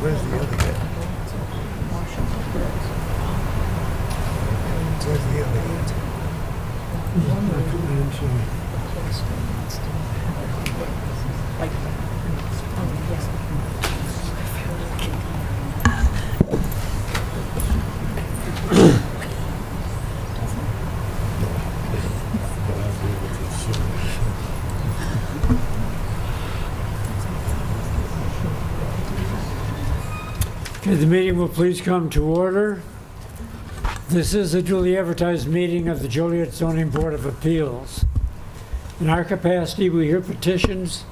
Where's the other guy? Where's the other Okay, the meeting will please come to order. This is a duly advertised meeting of the Joliet Zoning Board of Appeals. In our capacity, we hear petitions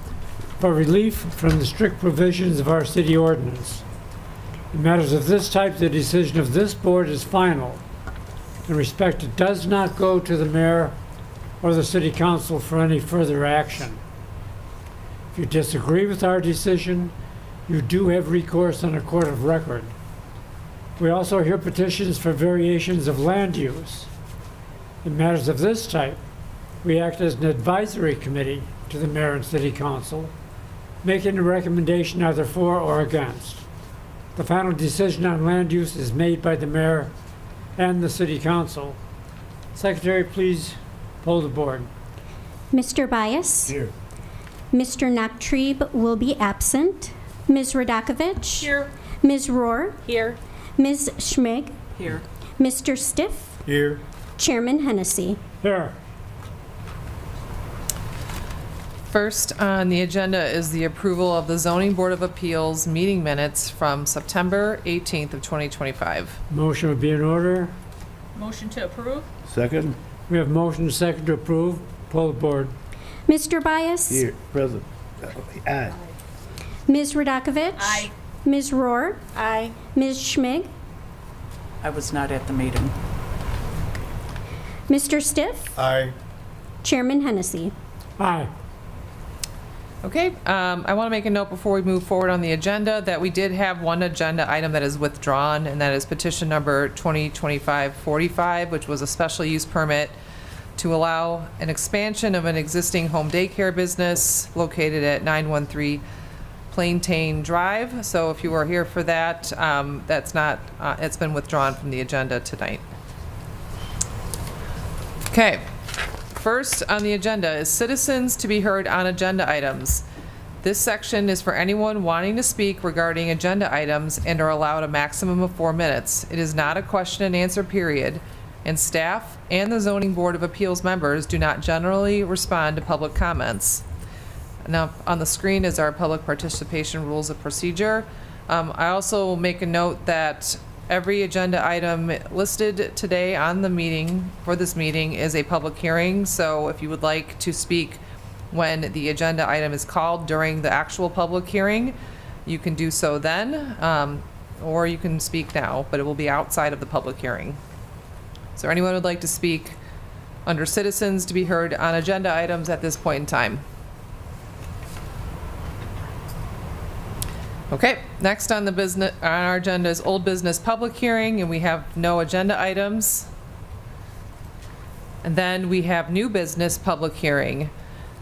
for relief from the strict provisions of our city ordinance. In matters of this type, the decision of this board is final. In respect, it does not go to the mayor or the city council for any further action. If you disagree with our decision, you do have recourse on a court of record. We also hear petitions for variations of land use. In matters of this type, we act as an advisory committee to the mayor and city council, making a recommendation either for or against. The final decision on land use is made by the mayor and the city council. Secretary, please poll the board. Mr. Bias? Here. Mr. Naktrib will be absent. Ms. Radakovich? Here. Ms. Rohr? Here. Ms. Schmig? Here. Mr. Stiff? Here. Chairman Hennessy. Here. First on the agenda is the approval of the Zoning Board of Appeals meeting minutes from September 18th of 2025. Motion would be in order. Motion to approve? Second. We have motion and second to approve. Poll the board. Mr. Bias? Here. Present. Aye. Ms. Radakovich? Aye. Ms. Rohr? Aye. Ms. Schmig? I was not at the meeting. Mr. Stiff? Aye. Chairman Hennessy. Aye. Okay, I want to make a note before we move forward on the agenda that we did have one agenda item that is withdrawn, and that is petition number 2025-45, which was a special use permit to allow an expansion of an existing home daycare business located at 913 Plaintain Drive. So if you are here for that, that's not, it's been withdrawn from the agenda tonight. Okay. First on the agenda is citizens to be heard on agenda items. This section is for anyone wanting to speak regarding agenda items and are allowed a maximum of 4 minutes. It is not a question and answer period, and staff and the Zoning Board of Appeals members do not generally respond to public comments. Now, on the screen is our public participation rules of procedure. I also will make a note that every agenda item listed today on the meeting, for this meeting, is a public hearing. So if you would like to speak when the agenda item is called during the actual public hearing, you can do so then, or you can speak now, but it will be outside of the public hearing. Is there anyone who would like to speak under citizens to be heard on agenda items at this point in time? Okay, next on the business, on our agenda is old business public hearing, and we have no agenda items. And then we have new business public hearing.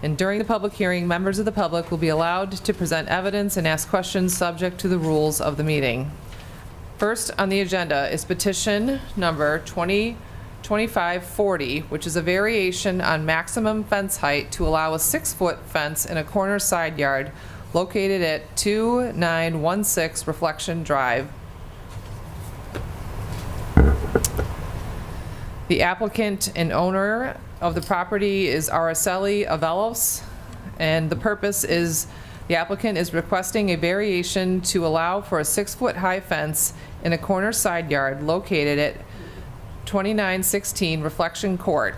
And during the public hearing, members of the public will be allowed to present evidence and ask questions subject to the rules of the meeting. First on the agenda is petition number 2025-40, which is a variation on maximum fence height to allow a 6-foot fence in a corner side yard located at 2916 Reflection Drive. The applicant and owner of the property is Araceli Avelos, and the purpose is the applicant is requesting a variation to allow for a 6-foot high fence in a corner side yard located at 2916 Reflection Court.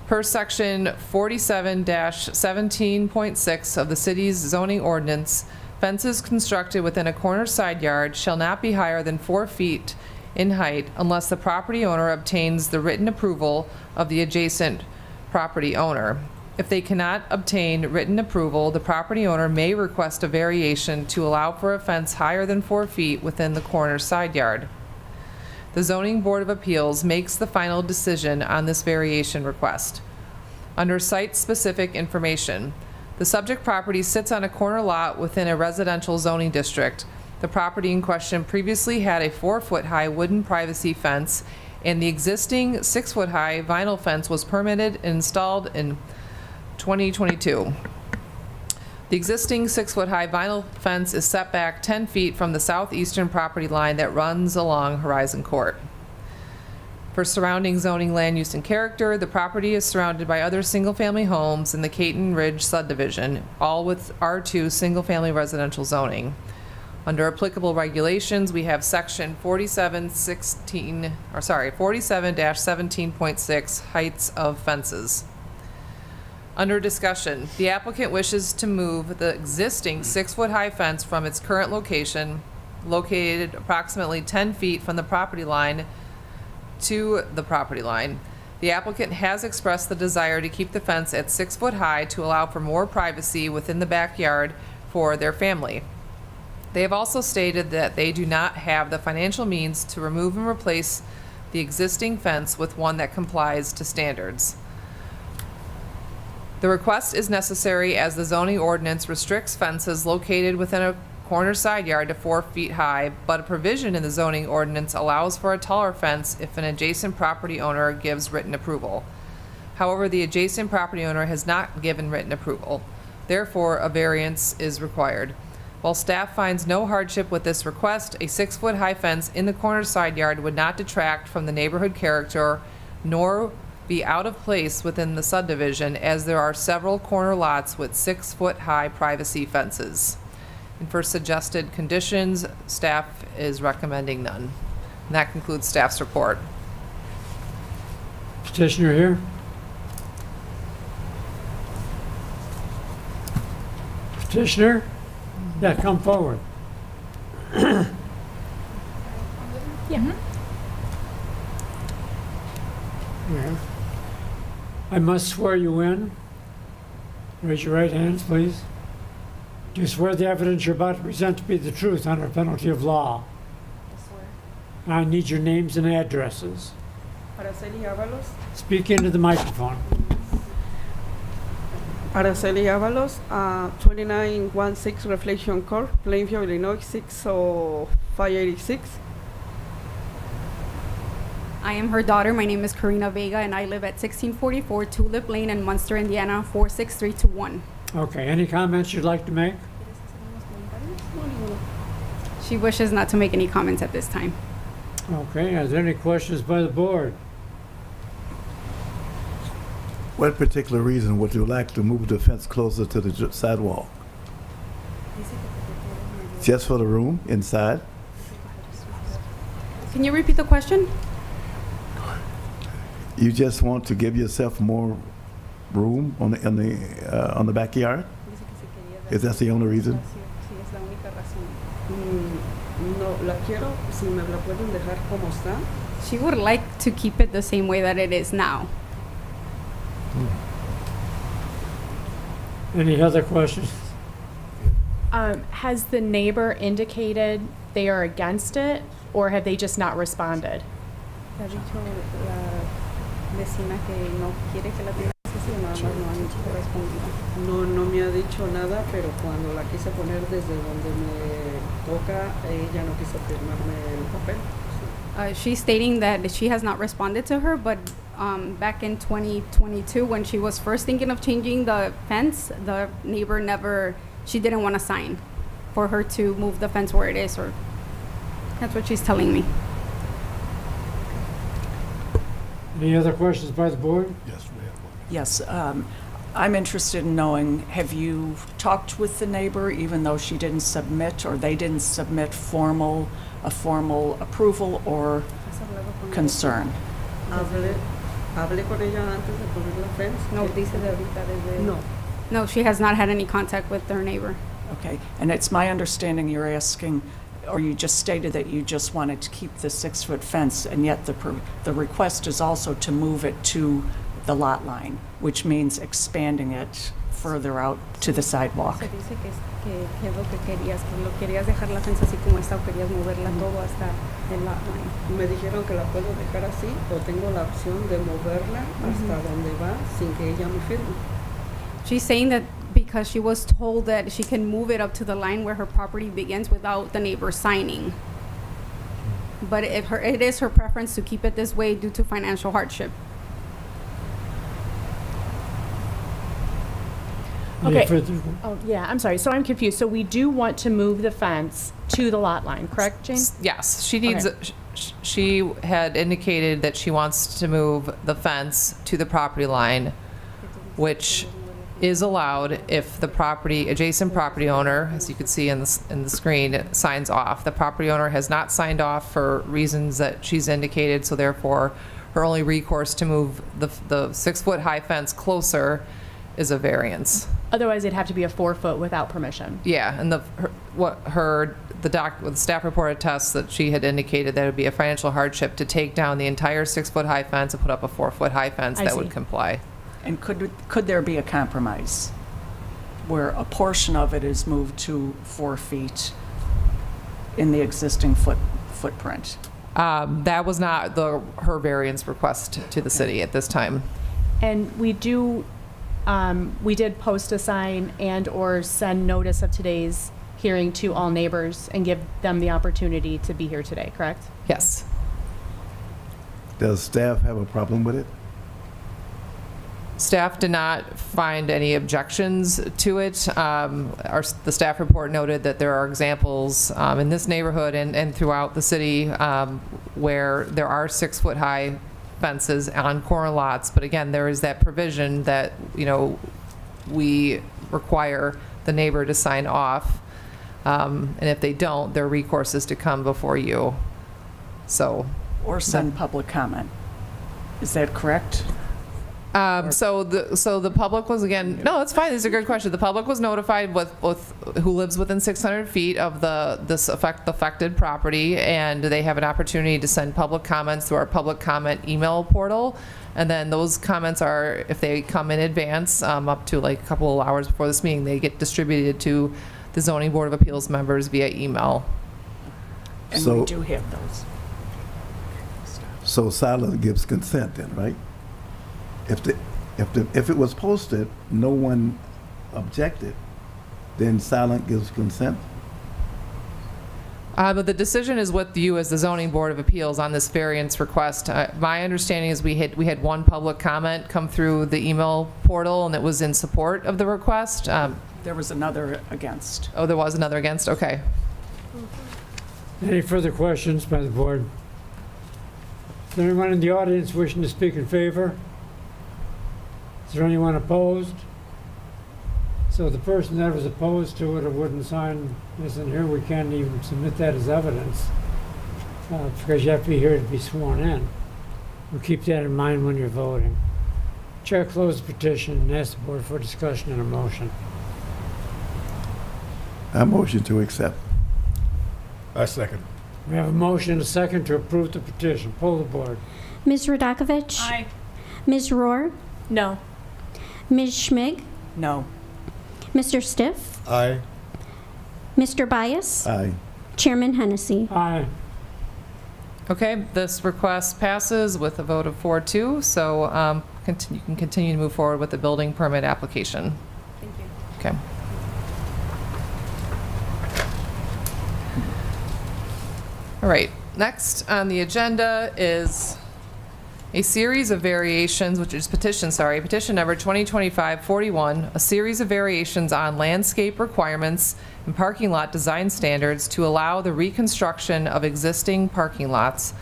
Per section 47-17.6 of the city's zoning ordinance, fences constructed within a corner side yard shall not be higher than 4 feet in height unless the property owner obtains the written approval of the adjacent property owner. If they cannot obtain written approval, the property owner may request a variation to allow for a fence higher than 4 feet within the corner side yard. The Zoning Board of Appeals makes the final decision on this variation request. Under site-specific information, The subject property sits on a corner lot within a residential zoning district. The property in question previously had a 4-foot-high wooden privacy fence, and the existing 6-foot-high vinyl fence was permitted and installed in 2022. The existing 6-foot-high vinyl fence is set back 10 feet from the southeastern property line that runs along Horizon Court. For surrounding zoning, land use, and character, the property is surrounded by other single-family homes in the Caton Ridge subdivision, all with R2 single-family residential zoning. Under applicable regulations, we have section 47-17.6 heights of fences. Under discussion, the applicant wishes to move the existing 6-foot-high fence from its current location, located approximately 10 feet from the property line, to the property line. The applicant has expressed the desire to keep the fence at 6 foot high to allow for more privacy within the backyard for their family. They have also stated that they do not have the financial means to remove and replace the existing fence with one that complies to standards. The request is necessary as the zoning ordinance restricts fences located within a corner side yard to 4 feet high, but a provision in the zoning ordinance allows for a taller fence if an adjacent property owner gives written approval. However, the adjacent property owner has not given written approval. Therefore, a variance is required. While staff finds no hardship with this request, a 6-foot-high fence in the corner side yard would not detract from the neighborhood character nor be out of place within the subdivision, as there are several corner lots with 6-foot-high privacy fences. And for suggested conditions, staff is recommending none. And that concludes staff's report. Petitioner here. Petitioner? Yeah, come forward. Yeah. I must swear you in. Raise your right hands, please. Do you swear the evidence you're about to present to be the truth under penalty of law? I swear. I need your names and addresses. Araceli Ábalos. Speak into the microphone. Araceli Ábalos, 2916 Reflection Court, Plainfield, Illinois, 60586. I am her daughter. My name is Karina Vega, and I live at 1644 Tulip Lane in Munster, Indiana, 46321. Okay, any comments you'd like to make? She wishes not to make any comments at this time. Okay, are there any questions by the board? What particular reason would you like to move the fence closer to the sidewalk? Just for the room inside? Can you repeat the question? You just want to give yourself more room on the backyard? Is that the only reason? No, la quiero, si me la pueden dejar como está. She would like to keep it the same way that it is now. Any other questions? Has the neighbor indicated they are against it, or have they just not responded? Ha dicho la vecina que no quiere que la tengas así, nada más no han respondido. No me ha dicho nada, pero cuando la quise poner desde donde me toca, ella no quiso firmarme el papel. She's stating that she has not responded to her, but back in 2022, when she was first thinking of changing the fence, the neighbor she didn't want to sign for her to move the fence where it is, or that's what she's telling me. Any other questions by the board? Yes, we have one. Yes, I'm interested in knowing, have you talked with the neighbor even though she didn't submit, or they didn't submit a formal approval or concern? Hablé con ella antes de poner la fence. No, dice de ahorita desde... No. No, she has not had any contact with her neighbor. Okay, and it's my understanding you're asking, or you just stated that you just wanted to keep the 6-foot fence, and yet the request is also to move it to the lot line, which means expanding it further out to the sidewalk. Se dice que es lo que querías dejar la fence así como está, o querías moverla todo hasta el lot line. Me dijeron que la puedo dejar así o tengo la opción de moverla hasta donde va sin que ella me firme. She's saying that because she was told that she can move it up to the line where her property begins without the neighbor signing. But it is her preference to keep it this way due to financial hardship. Any Okay. further- Oh, yeah, I'm sorry. So I'm confused. So we do want to move the fence to the lot line, correct, Jane? Yes, she needs, Okay. she had indicated that she wants to move the fence to the property line, which is allowed if the adjacent property owner, as you can see in the screen, signs off. The property owner has not signed off for reasons that she's indicated, so therefore, her only recourse to move the 6-foot-high fence closer is a variance. Otherwise, it'd have to be a 4-foot without permission. Yeah, and the staff report attests that she had indicated that it would be a financial hardship to take down the entire 6-foot-high fence and put up a 4-foot-high fence I that see. would comply. And could there be a compromise where a portion of it is moved to 4 feet in the existing footprint? That was not her variance request to the city at this time. And we did post a sign and/or send notice of today's hearing to all neighbors and give them the opportunity to be here today, correct? Yes. Does staff have a problem with it? Staff did not find any objections to it. The staff report noted that there are examples in this neighborhood and throughout the city where there are 6-foot-high fences on corner lots. But again, there is that provision that, we require the neighbor to sign off. And if they don't, their recourse is to come before you. So. Or send public comment? Is that correct? So the public was, again, no, it's fine. This is a good question. The public was notified with who lives within 600 feet of the affected property, and they have an opportunity to send public comments through our public comment email portal. And then those comments are, if they come in advance, up to like a couple of hours before this meeting, they get distributed to the Zoning Board of Appeals members via email. And So- we do have those. So silence gives consent then, right? If it was posted, no one objected, then silent gives consent? But the decision is with you as the Zoning Board of Appeals on this variance request. My understanding is we had one public comment come through the email portal, and it was in support of the request. There was another against. Oh, there was another against? Okay. Any further questions by the board? Is there anyone in the audience wishing to speak in favor? Is there anyone opposed? So the person that was opposed to it or wouldn't sign this in here, we can't even submit that as evidence because you have to be here to be sworn in. We'll keep that in mind when you're voting. Chair close the petition and ask the board for discussion and a motion. I motion to accept. I second. We have a motion and a second to approve the petition. Poll the board. Ms. Radakovich? Aye. Ms. Rohr? No. Ms. Schmig? No. Mr. Stiff? Aye. Mr. Bias? Aye. Chairman Hennessy? Aye. Okay, this request passes with a vote of 4-2, so you can continue to move forward with the building permit application. Thank you. Okay. All right, next on the agenda is a series of variations, petition number 2025-41, a series of variations on landscape requirements and parking lot design standards to allow the reconstruction of existing parking lots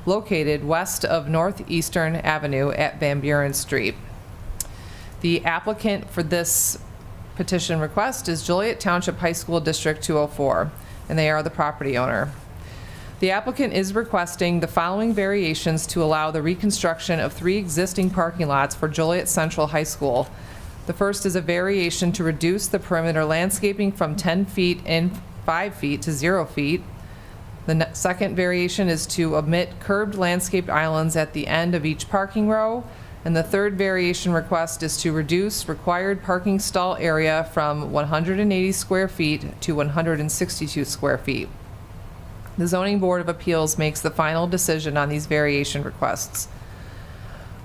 located west of Northeastern Avenue at Van Buren Street. The applicant for this petition request is Joliet Township High School District 204, and they are the property owner. The applicant is requesting the following variations to allow the reconstruction of 3 existing parking lots for Joliet Central High School. The first is a variation to reduce the perimeter landscaping from 10 feet and 5 feet to 0 feet. The second variation is to omit curbed landscaped islands at the end of each parking row. And the third variation request is to reduce required parking stall area from 180 square feet to 162 square feet. The Zoning Board of Appeals makes the final decision on these variation requests.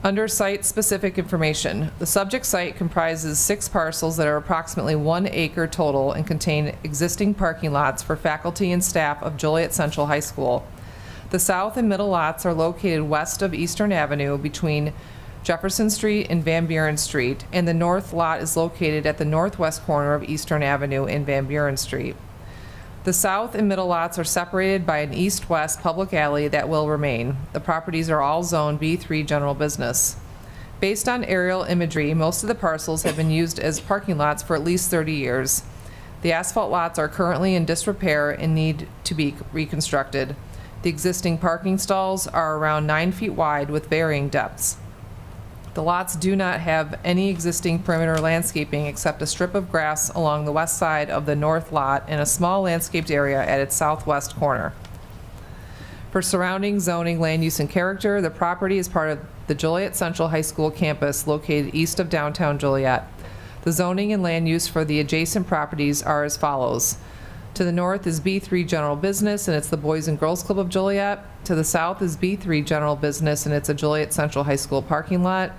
Under site-specific information, the subject site comprises 6 parcels that are approximately 1 acre total and contain existing parking lots for faculty and staff of Joliet Central High School. The south and middle lots are located west of Eastern Avenue between Jefferson Street and Van Buren Street, and the north lot is located at the northwest corner of Eastern Avenue and Van Buren Street. The south and middle lots are separated by an east-west public alley that will remain. The properties are all zoned B3 general business. Based on aerial imagery, most of the parcels have been used as parking lots for at least 30 years. The asphalt lots are currently in disrepair and need to be reconstructed. The existing parking stalls are around 9 feet wide with varying depths. The lots do not have any existing perimeter landscaping except a strip of grass along the west side of the north lot and a small landscaped area at its southwest corner. For surrounding zoning, land use, and character, the property is part of the Joliet Central High School campus located east of downtown Joliet. The zoning and land use for the adjacent properties are as follows. To the north is B3 General Business, and it's the Boys and Girls Club of Joliet. To the south is B3 General Business, and it's a Joliet Central High School parking lot.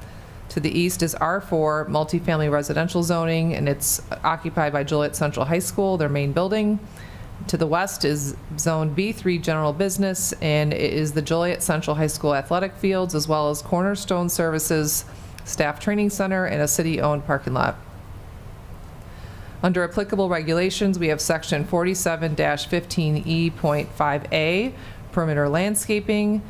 To the east is R4 Multifamily Residential Zoning, and it's occupied by Joliet Central High School, their main building. To the west is Zone B3 General Business, and it is the Joliet Central High School athletic fields, as well as Cornerstone Services, Staff Training Center, and a city-owned parking lot. Under applicable regulations, we have section 47-15E.5A, perimeter landscaping,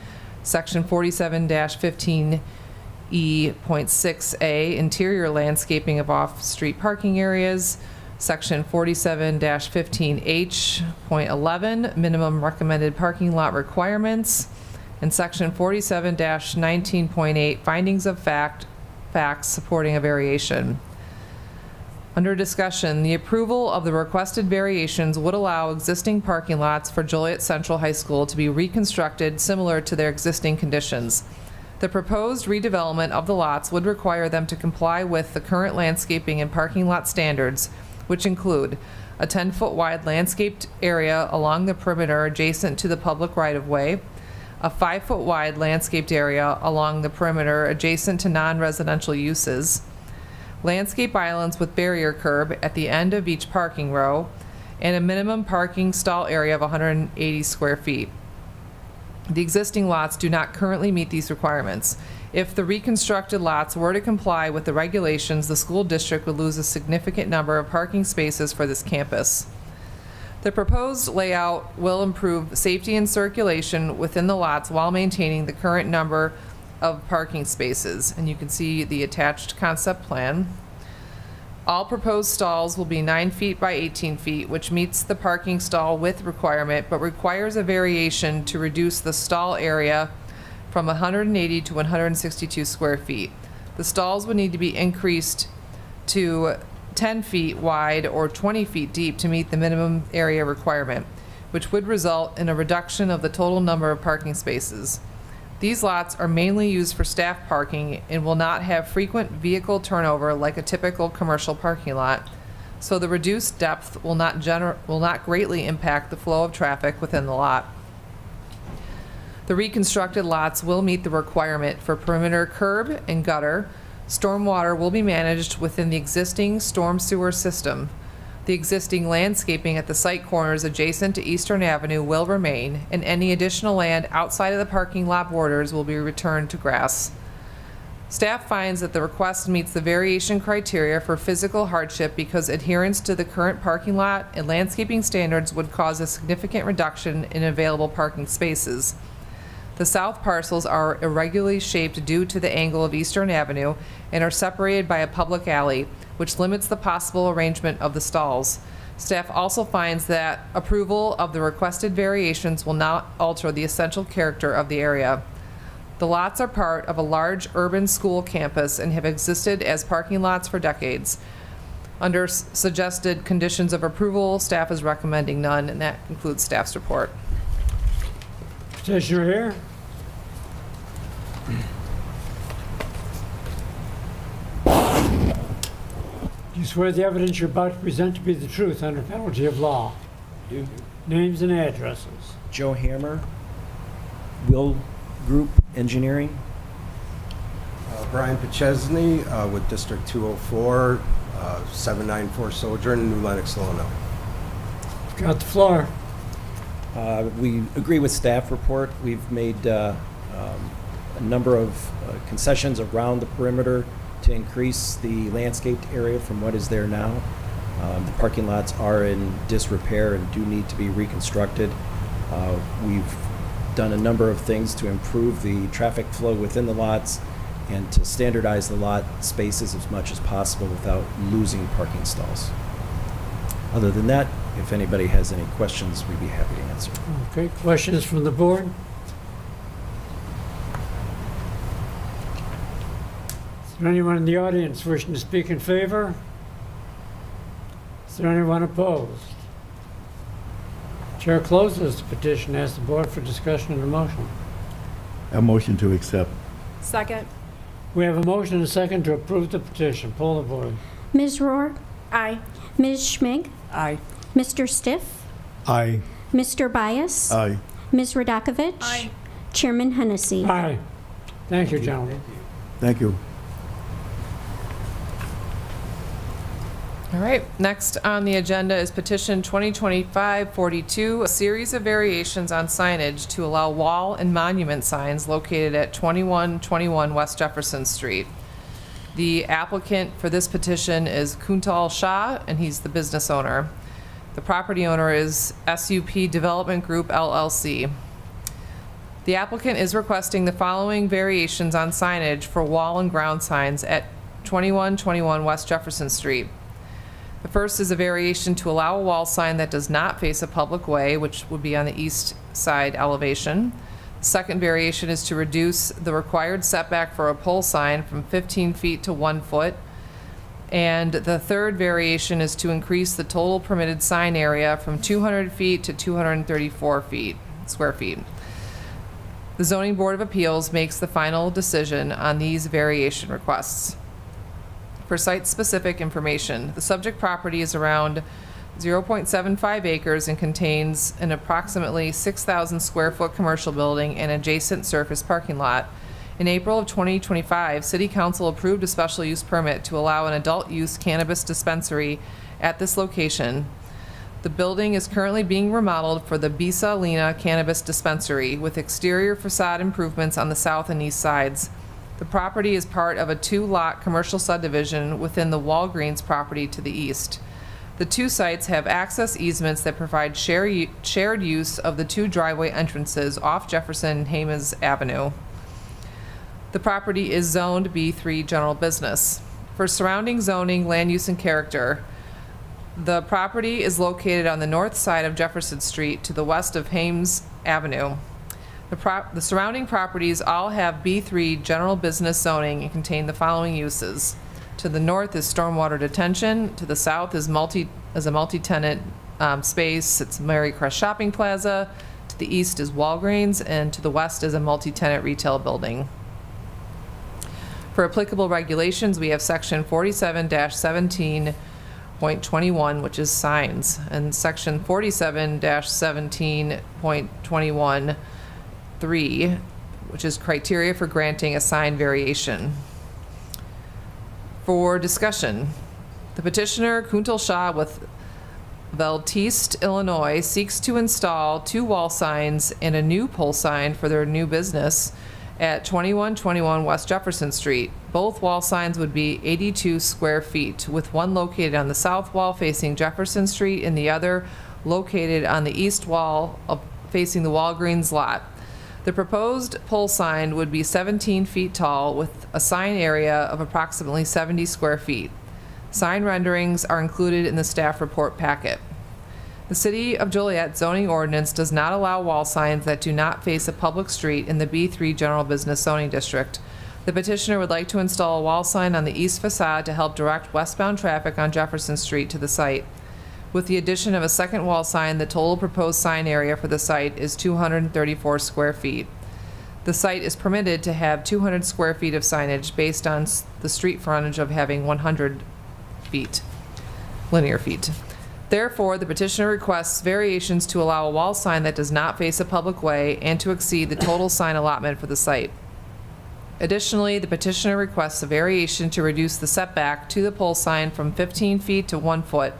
section 47-15E.6A, interior landscaping of off-street parking areas, section 47-15H.11, minimum recommended parking lot requirements, and section 47-19.8, findings of facts supporting a variation. Under discussion, the approval of the requested variations would allow existing parking lots for Joliet Central High School to be reconstructed similar to their existing conditions. The proposed redevelopment of the lots would require them to comply with the current landscaping and parking lot standards, which include a 10-foot wide landscaped area along the perimeter adjacent to the public right-of-way, a 5-foot wide landscaped area along the perimeter adjacent to non-residential uses, landscape islands with barrier curb at the end of each parking row, and a minimum parking stall area of 180 square feet. The existing lots do not currently meet these requirements. If the reconstructed lots were to comply with the regulations, the school district would lose a significant number of parking spaces for this campus. The proposed layout will improve safety and circulation within the lots while maintaining the current number of parking spaces, and you can see the attached concept plan. All proposed stalls will be 9 feet by 18 feet, which meets the parking stall width requirement, but requires a variation to reduce the stall area from 180 to 162 square feet. The stalls would need to be increased to 10 feet wide or 20 feet deep to meet the minimum area requirement, which would result in a reduction of the total number of parking spaces. These lots are mainly used for staff parking and will not have frequent vehicle turnover like a typical commercial parking lot, so the reduced depth will not greatly impact the flow of traffic within the lot. The reconstructed lots will meet the requirement for perimeter curb and gutter. Stormwater will be managed within the existing storm sewer system. The existing landscaping at the site corners adjacent to Eastern Avenue will remain, and any additional land outside of the parking lot borders will be returned to grass. Staff finds that the request meets the variation criteria for physical hardship because adherence to the current parking lot and landscaping standards would cause a significant reduction in available parking spaces. The south parcels are irregularly shaped due to the angle of Eastern Avenue and are separated by a public alley, which limits the possible arrangement of the stalls. Staff also finds that approval of the requested variations will not alter the essential character of the area. The lots are part of a large urban school campus and have existed as parking lots for decades. Under suggested conditions of approval, staff is recommending none, and that concludes staff's report. Petitioner here. Do you swear the evidence you're about to present to be the truth under penalty of law? Do. Names and addresses. Joe Hammer, Will Group Engineering. Brian Pachesney with District 204, 794 Sojourn, New Lenox, Illinois. Got the floor. We agree with staff report. We've made a number of concessions around the perimeter to increase the landscaped area from what is there now. The parking lots are in disrepair and do need to be reconstructed. We've done a number of things to improve the traffic flow within the lots and to standardize the lot spaces as much as possible without losing parking stalls. Other than that, if anybody has any questions, we'd be happy to answer. Okay, questions from the board? Is there anyone in the audience wishing to speak in favor? Is there anyone opposed? Chair closes the petition. Asks the board for discussion of the motion. A motion to accept. Second. We have a motion and a second to approve the petition. Poll the board. Ms. Rohr? Aye. Ms. Schmig? Aye. Mr. Stiff? Aye. Mr. Bias? Aye. Ms. Radakovich? Aye. Chairman Hennessy. Aye. Thank you, gentlemen. Thank you. All right, next on the agenda is petition 2025-42, a series of variations on signage to allow wall and monument signs located at 2121 West Jefferson Street. The applicant for this petition is Kuntal Shah, and he's the business owner. The property owner is SUP Development Group LLC. The applicant is requesting the following variations on signage for wall and ground signs at 2121 West Jefferson Street. The first is a variation to allow a wall sign that does not face a public way, which would be on the east side elevation. The second variation is to reduce the required setback for a pole sign from 15 feet to 1 foot. And the third variation is to increase the total permitted sign area from 200 feet to 234 square feet. The Zoning Board of Appeals makes the final decision on these variation requests. For site-specific information, the subject property is around 0.75 acres and contains an approximately 6,000 square foot commercial building and adjacent surface parking lot. In April of 2025, City Council approved a special use permit to allow an adult use cannabis dispensary at this location. The building is currently being remodeled for the Bisa Lina Cannabis Dispensary with exterior facade improvements on the south and east sides. The property is part of a 2-lot commercial subdivision within the Walgreens property to the east. The two sites have access easements that provide shared use of the 2 driveway entrances off Jefferson and Hamas Avenue. The property is zoned B3 general business. For surrounding zoning, land use, and character, the property is located on the north side of Jefferson Street to the west of Hames Avenue. The surrounding properties all have B3 general business zoning and contain the following uses. To the north is stormwater detention. To the south is a multi-tenant space. It's Mary Crest Shopping Plaza. To the east is Walgreens, and to the west is a multi-tenant retail building. For applicable regulations, we have section 47-17.21, which is signs, and section 47-17.21 3, which is criteria for granting a sign variation. For discussion, the petitioner, Kuntal Shah with Veltiste, Illinois, seeks to install 2 wall signs and a new pole sign for their new business at 2121 West Jefferson Street. Both wall signs would be 82 square feet, with one located on the south wall facing Jefferson Street and the other located on the east wall facing the Walgreens lot. The proposed pole sign would be 17 feet tall with a sign area of approximately 70 square feet. Sign renderings are included in the staff report packet. The City of Joliet zoning ordinance does not allow wall signs that do not face a public street in the B3 General Business Zoning District. The petitioner would like to install a wall sign on the east facade to help direct westbound traffic on Jefferson Street to the site. With the addition of a second wall sign, the total proposed sign area for the site is 234 square feet. The site is permitted to have 200 square feet of signage based on the street frontage of having 100 feet, linear feet. Therefore, the petitioner requests variations to allow a wall sign that does not face a public way and to exceed the total sign allotment for the site. Additionally, the petitioner requests a variation to reduce the setback to the pole sign from 15 feet to 1 foot.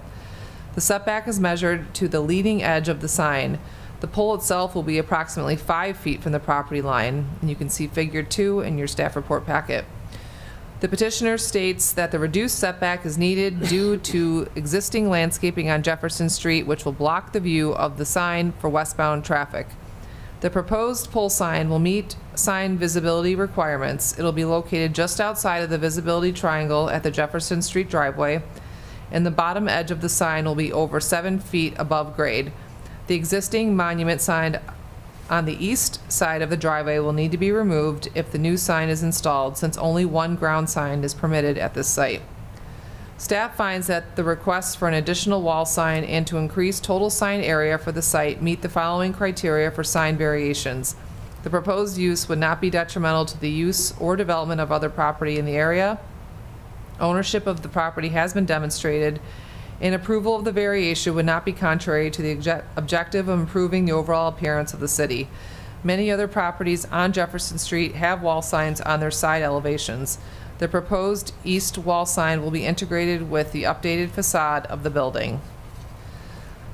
The setback is measured to the leading edge of the sign. The pole itself will be approximately 5 feet from the property line, and you can see Figure 2 in your staff report packet. The petitioner states that the reduced setback is needed due to existing landscaping on Jefferson Street, which will block the view of the sign for westbound traffic. The proposed pole sign will meet sign visibility requirements. It'll be located just outside of the visibility triangle at the Jefferson Street driveway, and the bottom edge of the sign will be over 7 feet above grade. The existing monument sign on the east side of the driveway will need to be removed if the new sign is installed, since only one ground sign is permitted at this site. Staff finds that the requests for an additional wall sign and to increase total sign area for the site meet the following criteria for sign variations. The proposed use would not be detrimental to the use or development of other property in the area. Ownership of the property has been demonstrated, and approval of the variation would not be contrary to the objective of improving the overall appearance of the city. Many other properties on Jefferson Street have wall signs on their side elevations. The proposed east wall sign will be integrated with the updated facade of the building.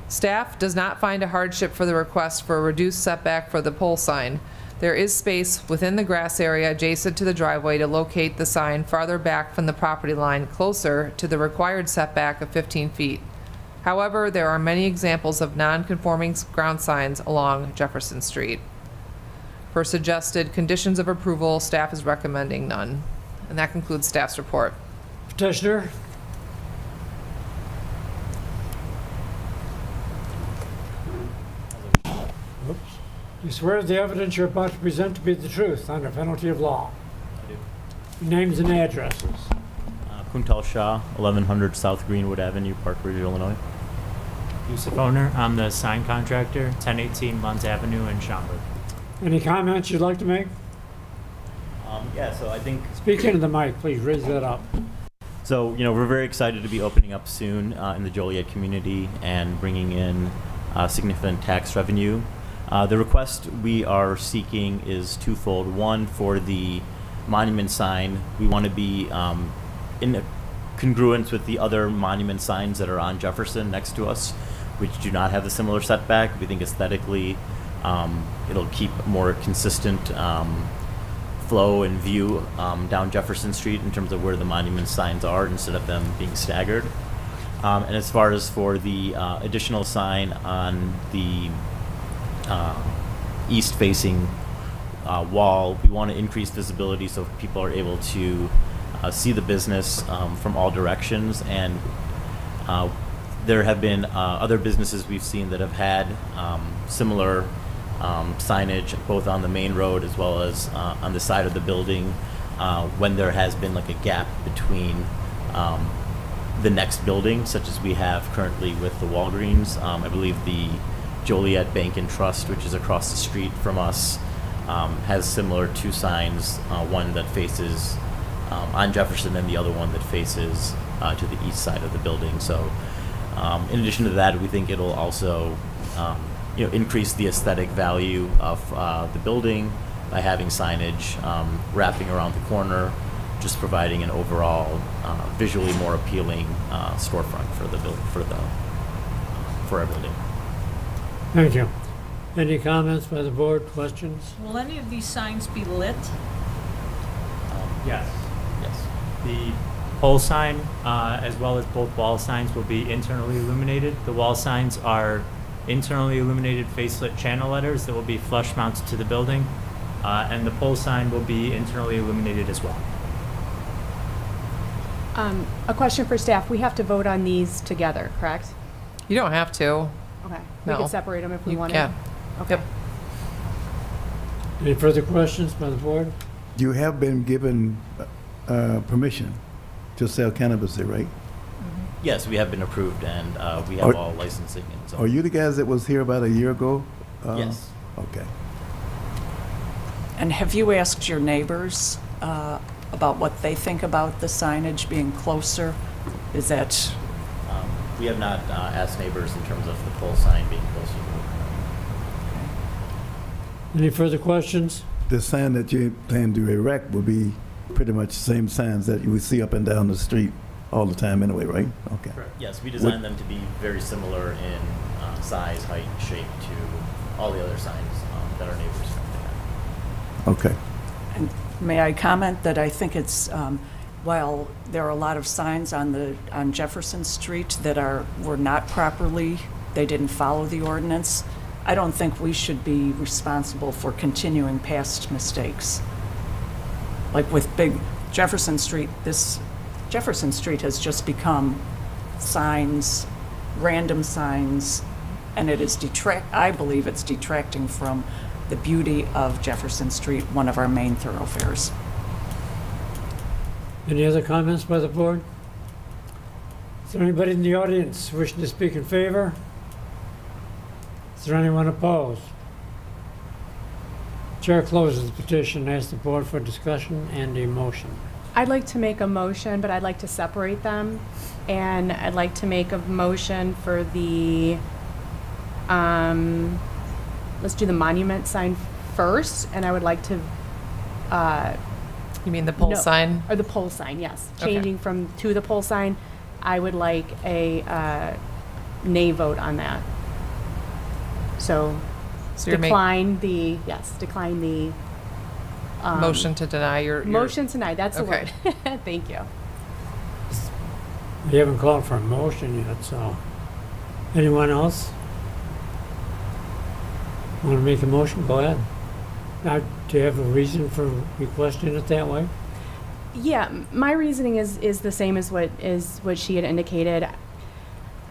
Staff does not find a hardship for the request for a reduced setback for the pole sign. There is space within the grass area adjacent to the driveway to locate the sign farther back from the property line, closer to the required setback of 15 feet. However, there are many examples of non-conforming ground signs along Jefferson Street. For suggested conditions of approval, staff is recommending none. And that concludes staff's report. Petitioner? Oops. You swear the evidence you're about to present to be the truth under penalty of law? I do. Names and addresses. Kuntal Shah, 1100 South Greenwood Avenue, Park Ridge, Illinois. Yusuf Owner, I'm the sign contractor, 1018 Munns Avenue in Schaumburg. Any comments you'd like to make? Yeah, so I think... Speak into the mic, please. Raise that up. So, we're very excited to be opening up soon in the Joliet community and bringing in significant tax revenue. The request we are seeking is twofold. One, for the monument sign, we want to be in congruence with the other monument signs that are on Jefferson next to us, which do not have a similar setback. We think aesthetically it'll keep a more consistent flow and view down Jefferson Street in terms of where the monument signs are instead of them being staggered. And as far as for the additional sign on the east-facing wall, we want to increase visibility so people are able to see the business from all directions. And there have been other businesses we've seen that have had similar signage both on the main road as well as on the side of the building when there has been like a gap between the next building, such as we have currently with the Walgreens. I believe the Joliet Bank and Trust, which is across the street from us, has similar two signs, one that faces on Jefferson and the other one that faces to the east side of the building. So in addition to that, we think it'll also increase the aesthetic value of the building by having signage wrapping around the corner, just providing an overall visually more appealing storefront for our building. Thank you. Any comments by the board? Questions? Will any of these signs be lit? Yes. Yes. The pole sign, as well as both wall signs, will be internally illuminated. The wall signs are internally illuminated facelit channel letters that will be flush mounted to the building, and the pole sign will be internally illuminated as well. A question for staff. We have to vote on these together, correct? You don't have to. Okay. No. We could separate them if we You wanted. can. Okay. Yep. Any further questions by the board? You have been given permission to sell cannabis there, right? Yes, we have been approved, and we have all licensing and so. Are you the guys that was here about a year ago? Yes. Okay. And have you asked your neighbors about what they think about the signage being closer? Is that... We have not asked neighbors in terms of the pole sign being closer to Any further questions? The sign that you plan to erect will be pretty much the same signs that you would see up and down the street all the time anyway, right? Okay. Yes, we designed them to be very similar in size, height, shape to all the other signs that our neighbors currently have. Okay. And may I comment that I think it's, while there are a lot of signs on Jefferson Street that were not properly, they didn't follow the ordinance, I don't think we should be responsible for continuing past mistakes. Like with big Jefferson Street, Jefferson Street has just become signs, random signs, and it is I believe it's detracting from the beauty of Jefferson Street, one of our main thoroughfares. Any other comments by the board? Is there anybody in the audience wishing to speak in favor? Is there anyone opposed? Chair closes the petition and asks the board for discussion and a motion. I'd like to make a motion, but I'd like to separate them. And I'd like to make a motion for the, let's do the monument sign first, and I would like to, You mean the pole sign? Or the pole sign, yes. Okay. Changing to the pole sign, I would like a nay vote on that. So you're decline the motion to deny your motion tonight, that's the Okay. word. Thank you. We haven't called for a motion yet, so. Anyone else? Want to make a motion? Go ahead. Now, do you have a reason for requesting it that way? Yeah, my reasoning is the same as what she had indicated.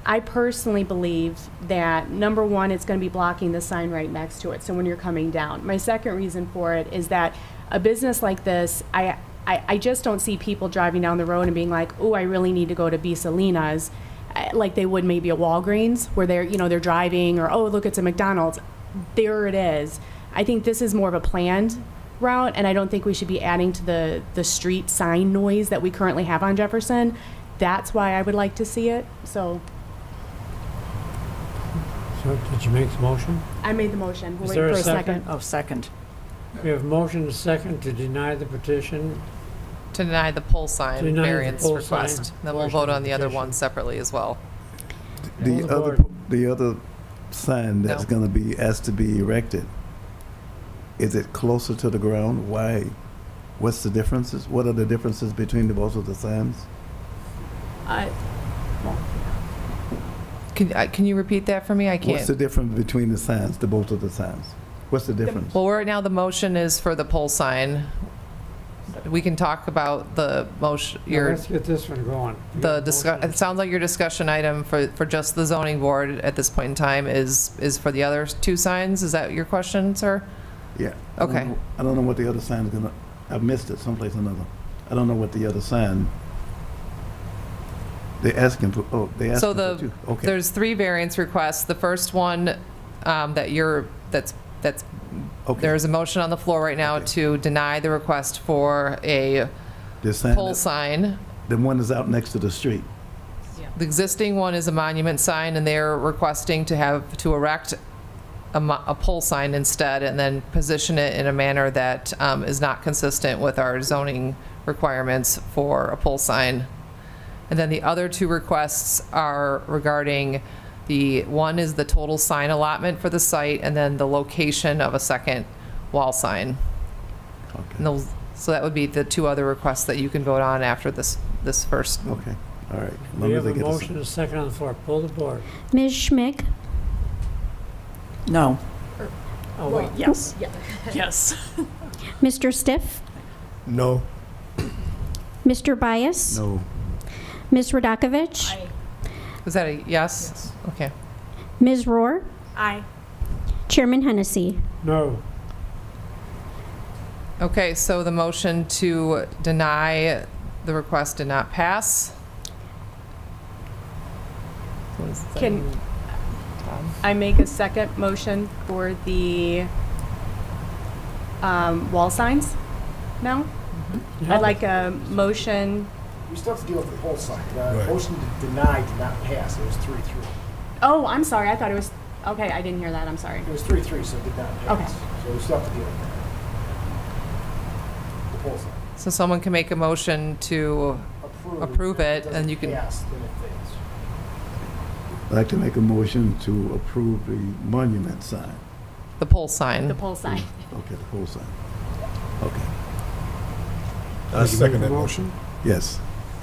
I personally believe that, number one, it's going to be blocking the sign right next to it, so when you're coming down. My second reason for it is that a business like this, I just don't see people driving down the road and being like, oh, I really need to go to Bisalina's, like they would maybe a Walgreens, where they're driving, or, oh, look, it's a McDonald's. There it is. I think this is more of a planned route, and I don't think we should be adding to the street sign noise that we currently have on Jefferson. That's why I would like to see it, so. So, did you make the motion? I made the motion. We'll Is wait there for a a second? second. Oh, second. We have a motion and a second to deny the petition. to deny the pole sign Deny the variance pole request. sign Then we'll portion vote of on the the other petition. one separately as well. The other sign that's No. going to be asked to be erected, is it closer to the ground? Why? What's the differences? What are the differences between the both of the signs? Can you repeat that for me? I What's can't. the difference between the signs, the both of the signs? What's the difference? Well, right now the motion is for the pole sign. We can talk about the motion, Let's get this one going. We got a motion. it sounds like your discussion item for just the zoning board at this point in time is for the other two signs. Is that your question, sir? Yeah. Okay. I don't know what the other sign is gonna, I missed it someplace or another. I don't know what the other sign, they're asking for, they So asking for two. Okay. there's three variance requests. The first one that's Okay. there's a motion on the floor right now Okay. to deny the request for a The sign pole that- sign. The one that's out next to the street. The existing one is a monument sign, and they're requesting to erect a pole sign instead, and then position it in a manner that is not consistent with our zoning requirements for a pole sign. And then the other two requests are regarding one is the total sign allotment for the site, and then the location of a second wall sign. Okay. So that would be the two other requests that you can vote on after this first. Okay, all right. As long We as have they a get us- motion and a second on the floor. Pull the board. Ms. Schmick? No. Oh, wait. Yes. Yes. Mr. Stiff? No. Mr. Bias? No. Ms. Radakovich? Was that a yes? Okay. Ms. Rohr? Aye. Chairman Hennessy? No. Okay, so the motion to deny the request did not pass. Can I make a second motion for the wall signs now? I'd like a motion. We still have to deal with the whole sign. The Right. motion to deny did not pass. It was 3-3. Oh, I'm sorry. I thought it was, okay, I didn't hear that. I'm sorry. It was 3-3, so it did not pass. Okay. So we still have to deal with that. pole sign. So someone can make a motion to approve it, If and you can, doesn't pass, then it fails. I'd like to make a motion to approve the monument sign. the pole sign. The pole sign. Okay, the pole sign. Okay, I second that motion. yes.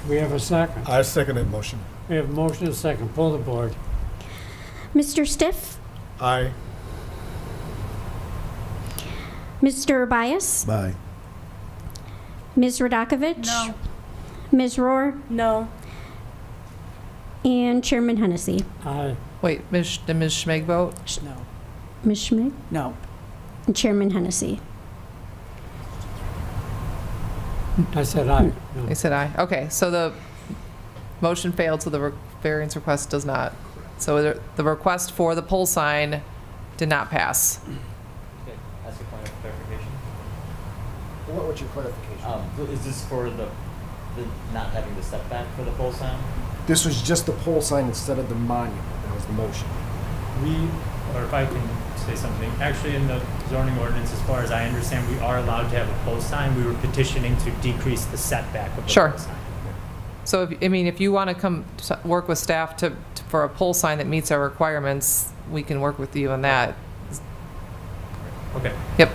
We have a second. I second that motion. We have a motion and a second. Pull the board. Mr. Stiff? Aye. Mr. Bias? Bye. Ms. Radakovich? No. Ms. Rohr? No. And Chairman Hennessy. Aye. Wait, did Ms. Schmeg vote? No. Ms. Schmidt? No. And Chairman Hennessy. I said aye. No. I said aye. Okay, so the motion failed, so the variance request does not. So the request for the pole sign did not pass. Okay, ask a point of clarification. What's your clarification? Is this for the not having the setback for the pole sign? This was just the pole sign instead of the monument. That was the motion. Or if I can say something, actually in the zoning ordinance, as far as I understand, we are allowed to have a pole sign. We were petitioning to decrease the setback of the Sure. pole sign. So, if you want to come work with staff for a pole sign that meets our requirements, we can work with you on that. Okay. Yep.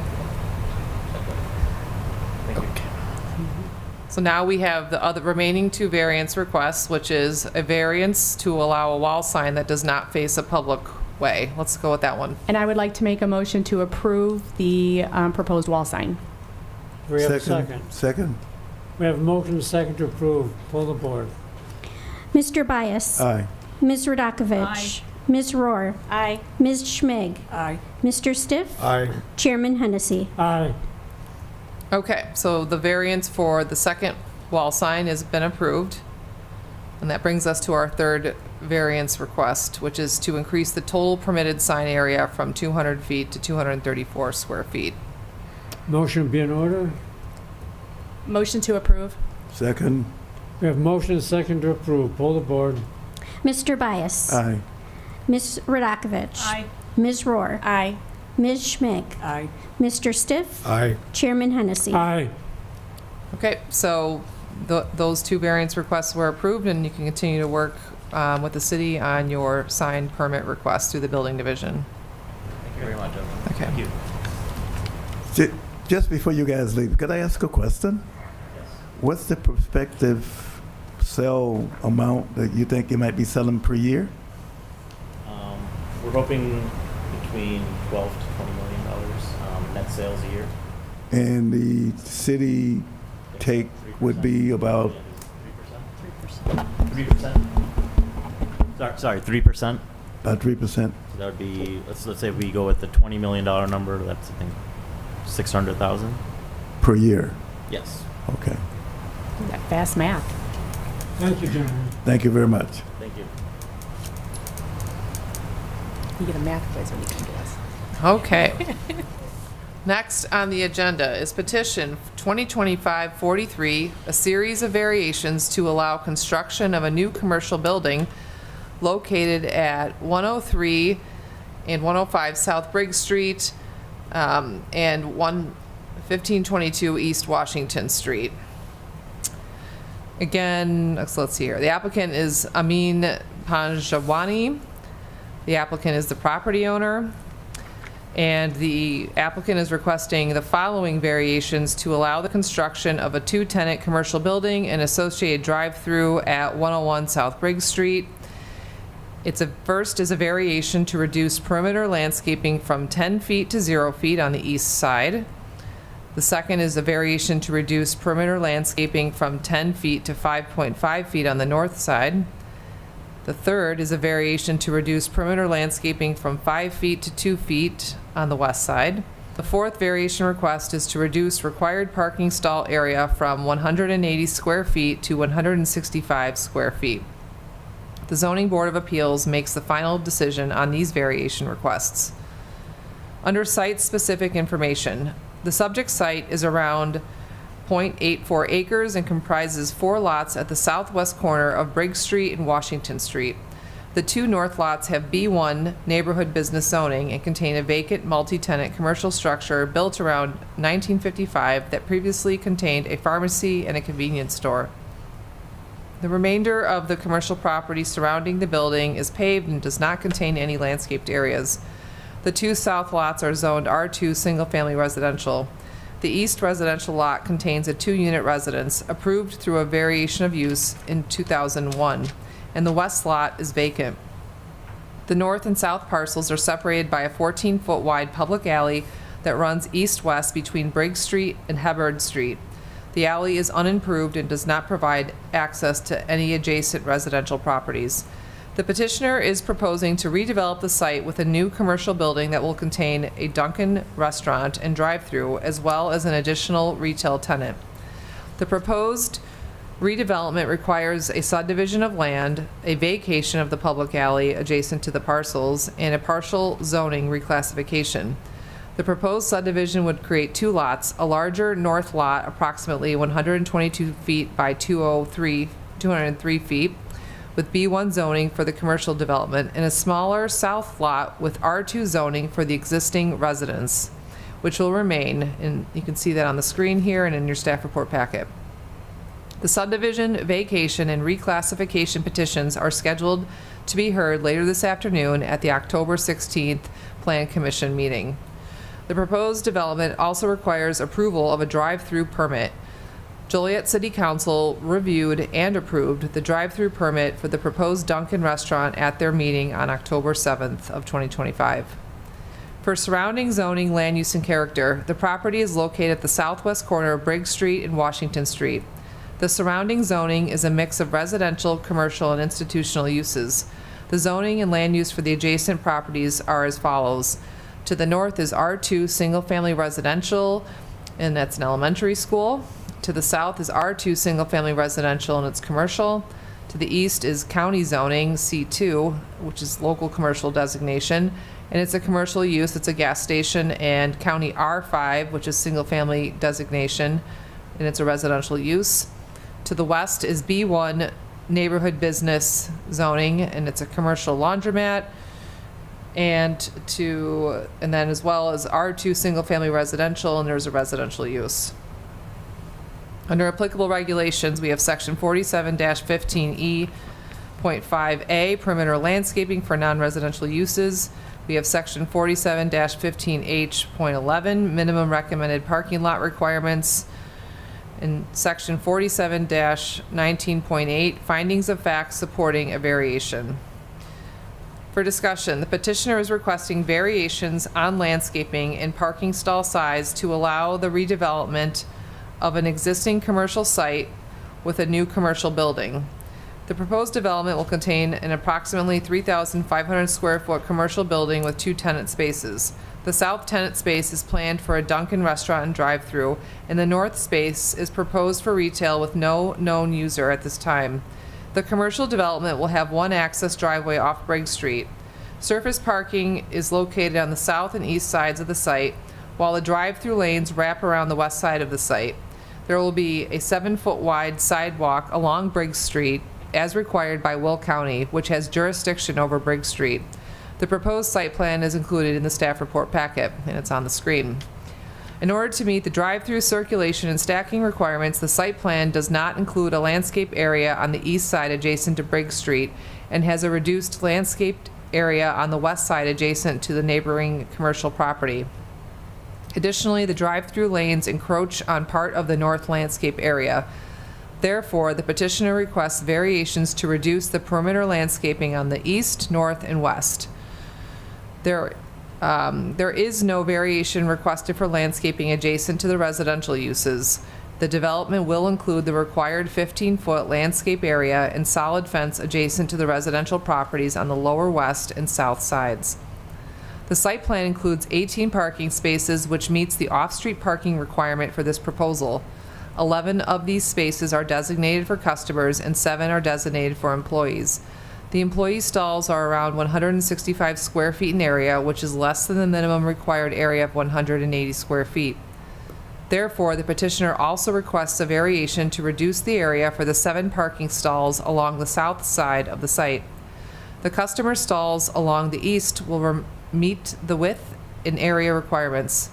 Thank you. So now we have the other remaining two variance requests, which is a variance to allow a wall sign that does not face a public way. Let's go with that one. And I would like to make a motion to approve the proposed wall sign. We have a second. Second? We have a motion and a second to approve. Pull the board. Mr. Bias? Aye. Ms. Radakovich? Aye. Ms. Rohr? Aye. Ms. Schmig? Aye. Mr. Stiff? Aye. Chairman Hennessy. Aye. Okay, so the variance for the second wall sign has been approved. And that brings us to our third variance request, which is to increase the total permitted sign area from 200 feet to 234 square feet. Motion be in order. Motion to approve. Second? We have motion and a second to approve. Pull the board. Mr. Bias? Aye. Ms. Radakovich? Aye. Ms. Rohr? Aye. Ms. Schmick? Aye. Mr. Stiff? Aye. Chairman Hennessy. Aye. Okay, so those two variance requests were approved, and you can continue to work with the city on your sign permit request through the building division. Thank you very much, everyone. Okay. Thank you. Just before you guys leave, could I ask a question? Yes. What's the prospective sell amount that you think you might be selling per year? We're hoping between $12 to $20 million net sales a year. And the city take would be about 3%. Sorry, 3%. about 3%. So that would be, let's say we go with the $20 million number. That's, I think, 600,000. Per year. Yes. Okay. That fast math. Thank you, gentlemen. Thank you very much. Thank you. You get a math quiz when you come to us. Okay. Next on the agenda is petition 2025-43, a series of variations to allow construction of a new commercial building located at 103 and 105 South Briggs Street and 1522 East Washington Street. Again, let's see here. The applicant is Amin Panjwani. The applicant is the property owner. And the applicant is requesting the following variations to allow the construction of a two-tenant commercial building and associated drive-through at 101 South Briggs Street. First is a variation to reduce perimeter landscaping from 10 feet to 0 feet on the east side. The second is a variation to reduce perimeter landscaping from 10 feet to 5.5 feet on the north side. The third is a variation to reduce perimeter landscaping from 5 feet to 2 feet on the west side. The fourth variation request is to reduce required parking stall area from 180 square feet to 165 square feet. The Zoning Board of Appeals makes the final decision on these variation requests. Under site-specific information, the subject site is around 0.84 acres and comprises 4 lots at the southwest corner of Briggs Street and Washington Street. The two north lots have B1 neighborhood business zoning and contain a vacant multi-tenant commercial structure built around 1955 that previously contained a pharmacy and a convenience store. The remainder of the commercial property surrounding the building is paved and does not contain any landscaped areas. The two south lots are zoned R2 single-family residential. The east residential lot contains a 2-unit residence approved through a variation of use in 2001, and the west lot is vacant. The north and south parcels are separated by a 14-foot wide public alley that runs east-west between Briggs Street and Hubbard Street. The alley is unimproved and does not provide access to any adjacent residential properties. The petitioner is proposing to redevelop the site with a new commercial building that will contain a Dunkin' restaurant and drive-through, as well as an additional retail tenant. The proposed redevelopment requires a subdivision of land, a vacation of the public alley adjacent to the parcels, and a partial zoning reclassification. The proposed subdivision would create 2 lots, a larger north lot approximately 122 feet by 203 feet, with B1 zoning for the commercial development, and a smaller south lot with R2 zoning for the existing residence, which will remain, and you can see that on the screen here and in your staff report packet. The subdivision, vacation, and reclassification petitions are scheduled to be heard later this afternoon at the October 16th Plan Commission meeting. The proposed development also requires approval of a drive-through permit. Joliet City Council reviewed and approved the drive-through permit for the proposed Dunkin' restaurant at their meeting on October 7th of 2025. For surrounding zoning, land use, and character, the property is located at the southwest corner of Briggs Street and Washington Street. The surrounding zoning is a mix of residential, commercial, and institutional uses. The zoning and land use for the adjacent properties are as follows. To the north is R2 single-family residential, and that's an elementary school. To the south is R2 single-family residential, and it's commercial. To the east is county zoning, C2, which is local commercial designation, and it's a commercial use. It's a gas station, and county R5, which is single-family designation, and it's a residential use. To the west is B1 neighborhood business zoning, and it's a commercial laundromat. And then as well as R2 single-family residential, and there's a residential use. Under applicable regulations, we have section 47-15E.5A, perimeter landscaping for non-residential uses. We have section 47-15H.11, minimum recommended parking lot requirements. And section 47-19.8, findings of facts supporting a variation. For discussion, the petitioner is requesting variations on landscaping and parking stall size to allow the redevelopment of an existing commercial site with a new commercial building. The proposed development will contain an approximately 3,500 square foot commercial building with 2 tenant spaces. The south tenant space is planned for a Dunkin' restaurant and drive-through, and the north space is proposed for retail with no known user at this time. The commercial development will have 1 access driveway off Briggs Street. Surface parking is located on the south and east sides of the site, while the drive-through lanes wrap around the west side of the site. There will be a 7-foot wide sidewalk along Briggs Street as required by Will County, which has jurisdiction over Briggs Street. The proposed site plan is included in the staff report packet, and it's on the screen. In order to meet the drive-through circulation and stacking requirements, the site plan does not include a landscape area on the east side adjacent to Briggs Street and has a reduced landscaped area on the west side adjacent to the neighboring commercial property. Additionally, the drive-through lanes encroach on part of the north landscape area. Therefore, the petitioner requests variations to reduce the perimeter landscaping on the east, north, and west. There is no variation requested for landscaping adjacent to the residential uses. The development will include the required 15-foot landscape area and solid fence adjacent to the residential properties on the lower west and south sides. The site plan includes 18 parking spaces, which meets the off-street parking requirement for this proposal. 11 of these spaces are designated for customers and 7 are designated for employees. The employee stalls are around 165 square feet in area, which is less than the minimum required area of 180 square feet. Therefore, the petitioner also requests a variation to reduce the area for the 7 parking stalls along the south side of the site. The customer stalls along the east will meet the width and area requirements.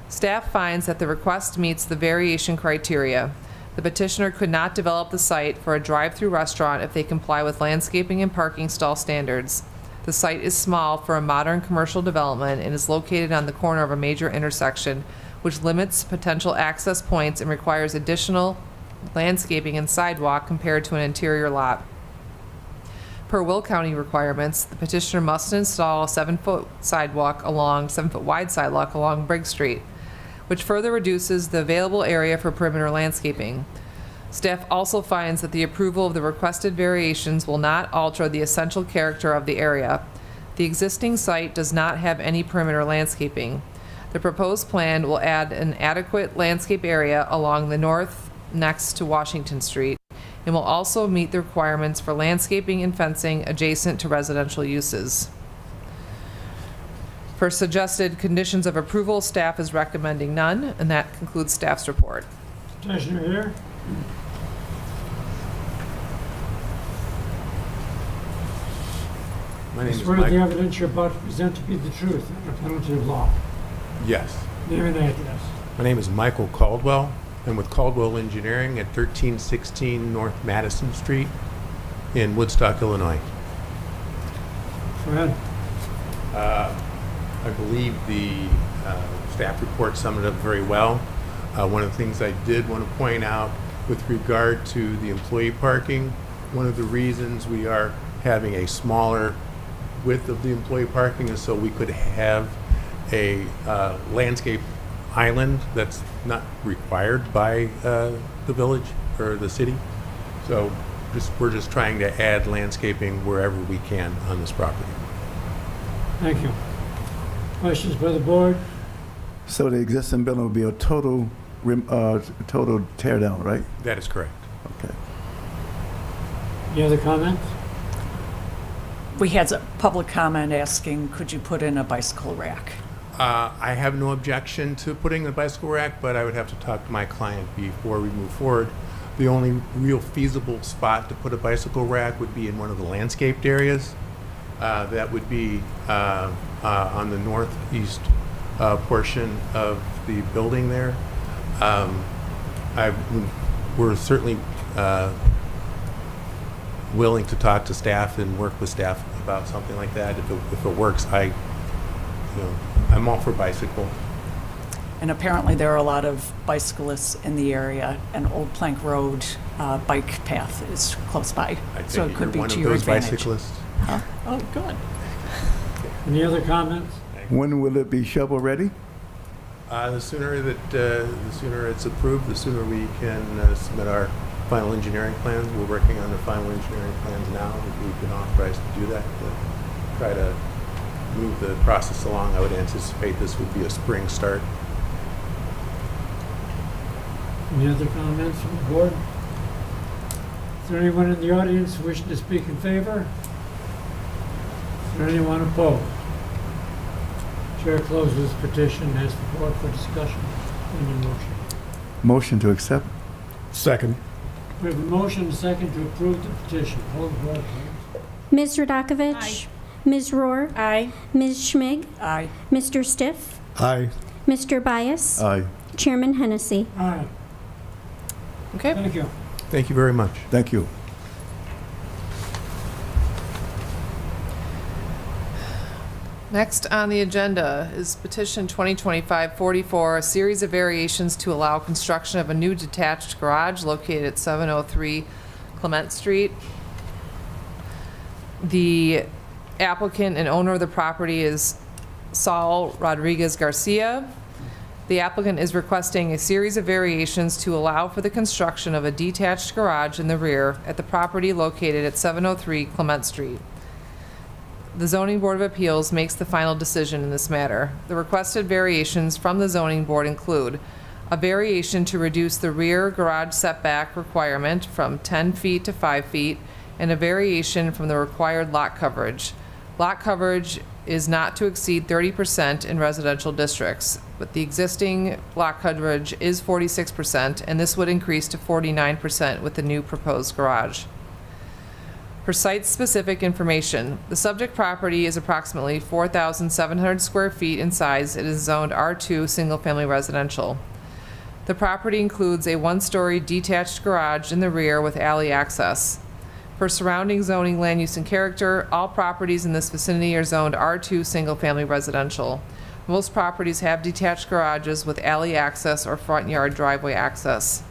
Staff finds that the request meets the variation criteria. The petitioner could not develop the site for a drive-through restaurant if they comply with landscaping and parking stall standards. The site is small for a modern commercial development and is located on the corner of a major intersection, which limits potential access points and requires additional landscaping and sidewalk compared to an interior lot. Per Will County requirements, the petitioner must install a 7-foot wide sidewalk along Briggs Street, which further reduces the available area for perimeter landscaping. Staff also finds that the approval of the requested variations will not alter the essential character of the area. The existing site does not have any perimeter landscaping. The proposed plan will add an adequate landscape area along the north next to Washington Street and will also meet the requirements for landscaping and fencing adjacent to residential uses. For suggested conditions of approval, staff is recommending none, and that concludes staff's report. Petitioner here. My name is Swear the Mike. evidence you're about to present to be the truth under penalty of law. Yes. Name and address. My name is Michael Caldwell. I'm with Caldwell Engineering at 1316 North Madison Street in Woodstock, Illinois. Go ahead. I believe the staff report summed it up very well. One of the things I did want to point out with regard to the employee parking, one of the reasons we are having a smaller width of the employee parking is so we could have a landscape island that's not required by the village or the city. So we're just trying to add landscaping wherever we can on this property. Thank you. Questions by the board? So the existing building will be a total tear down, right? That is correct. Okay. Any other comments? We had a public comment asking, could you put in a bicycle rack? I have no objection to putting a bicycle rack, but I would have to talk to my client before we move forward. The only real feasible spot to put a bicycle rack would be in one of the landscaped areas. That would be on the northeast portion of the building there. We're certainly willing to talk to staff and work with staff about something like that. If it works, I'm all for bicycle. And apparently there are a lot of bicyclists in the area, and Old Plank Road bike path is close by. So it could be to your advantage. Bicyclists. Huh? Oh, good. Any other comments? When will it be shovel ready? The sooner it's approved, the sooner we can submit our final engineering plans. We're working on the final engineering plans now. We've been authorized to do that, to try to move the process along. I would anticipate this would be a spring start. Any other comments from the board? Is there anyone in the audience wishing to speak in favor? Is there anyone opposed? Chair closes petition and asks the board for discussion. Any motion? Motion to accept? Second. We have a motion and a second to approve the petition. Hold the vote, please. Ms. Radakovich? Aye. Ms. Rohr? Aye. Ms. Schmig? Aye. Mr. Stiff? Aye. Mr. Bias? Aye. Chairman Hennessy. Aye. Okay. Thank you. Thank you very much. Thank you. Next on the agenda is petition 2025-44, a series of variations to allow construction of a new detached garage located at 703 Clement Street. The applicant and owner of the property is Saul Rodriguez Garcia. The applicant is requesting a series of variations to allow for the construction of a detached garage in the rear at the property located at 703 Clement Street. The Zoning Board of Appeals makes the final decision in this matter. The requested variations from the Zoning Board include a variation to reduce the rear garage setback requirement from 10 feet to 5 feet, and a variation from the required lot coverage. Lot coverage is not to exceed 30% in residential districts, but the existing lot coverage is 46%, and this would increase to 49% with the new proposed garage. For site-specific information, the subject property is approximately 4,700 square feet in size. It is zoned R2 Single Family Residential. The property includes a one-story detached garage in the rear with alley access. For surrounding zoning, land use, and character, all properties in this vicinity are zoned R2 Single Family Residential. Most properties have detached garages with alley access or front yard driveway access.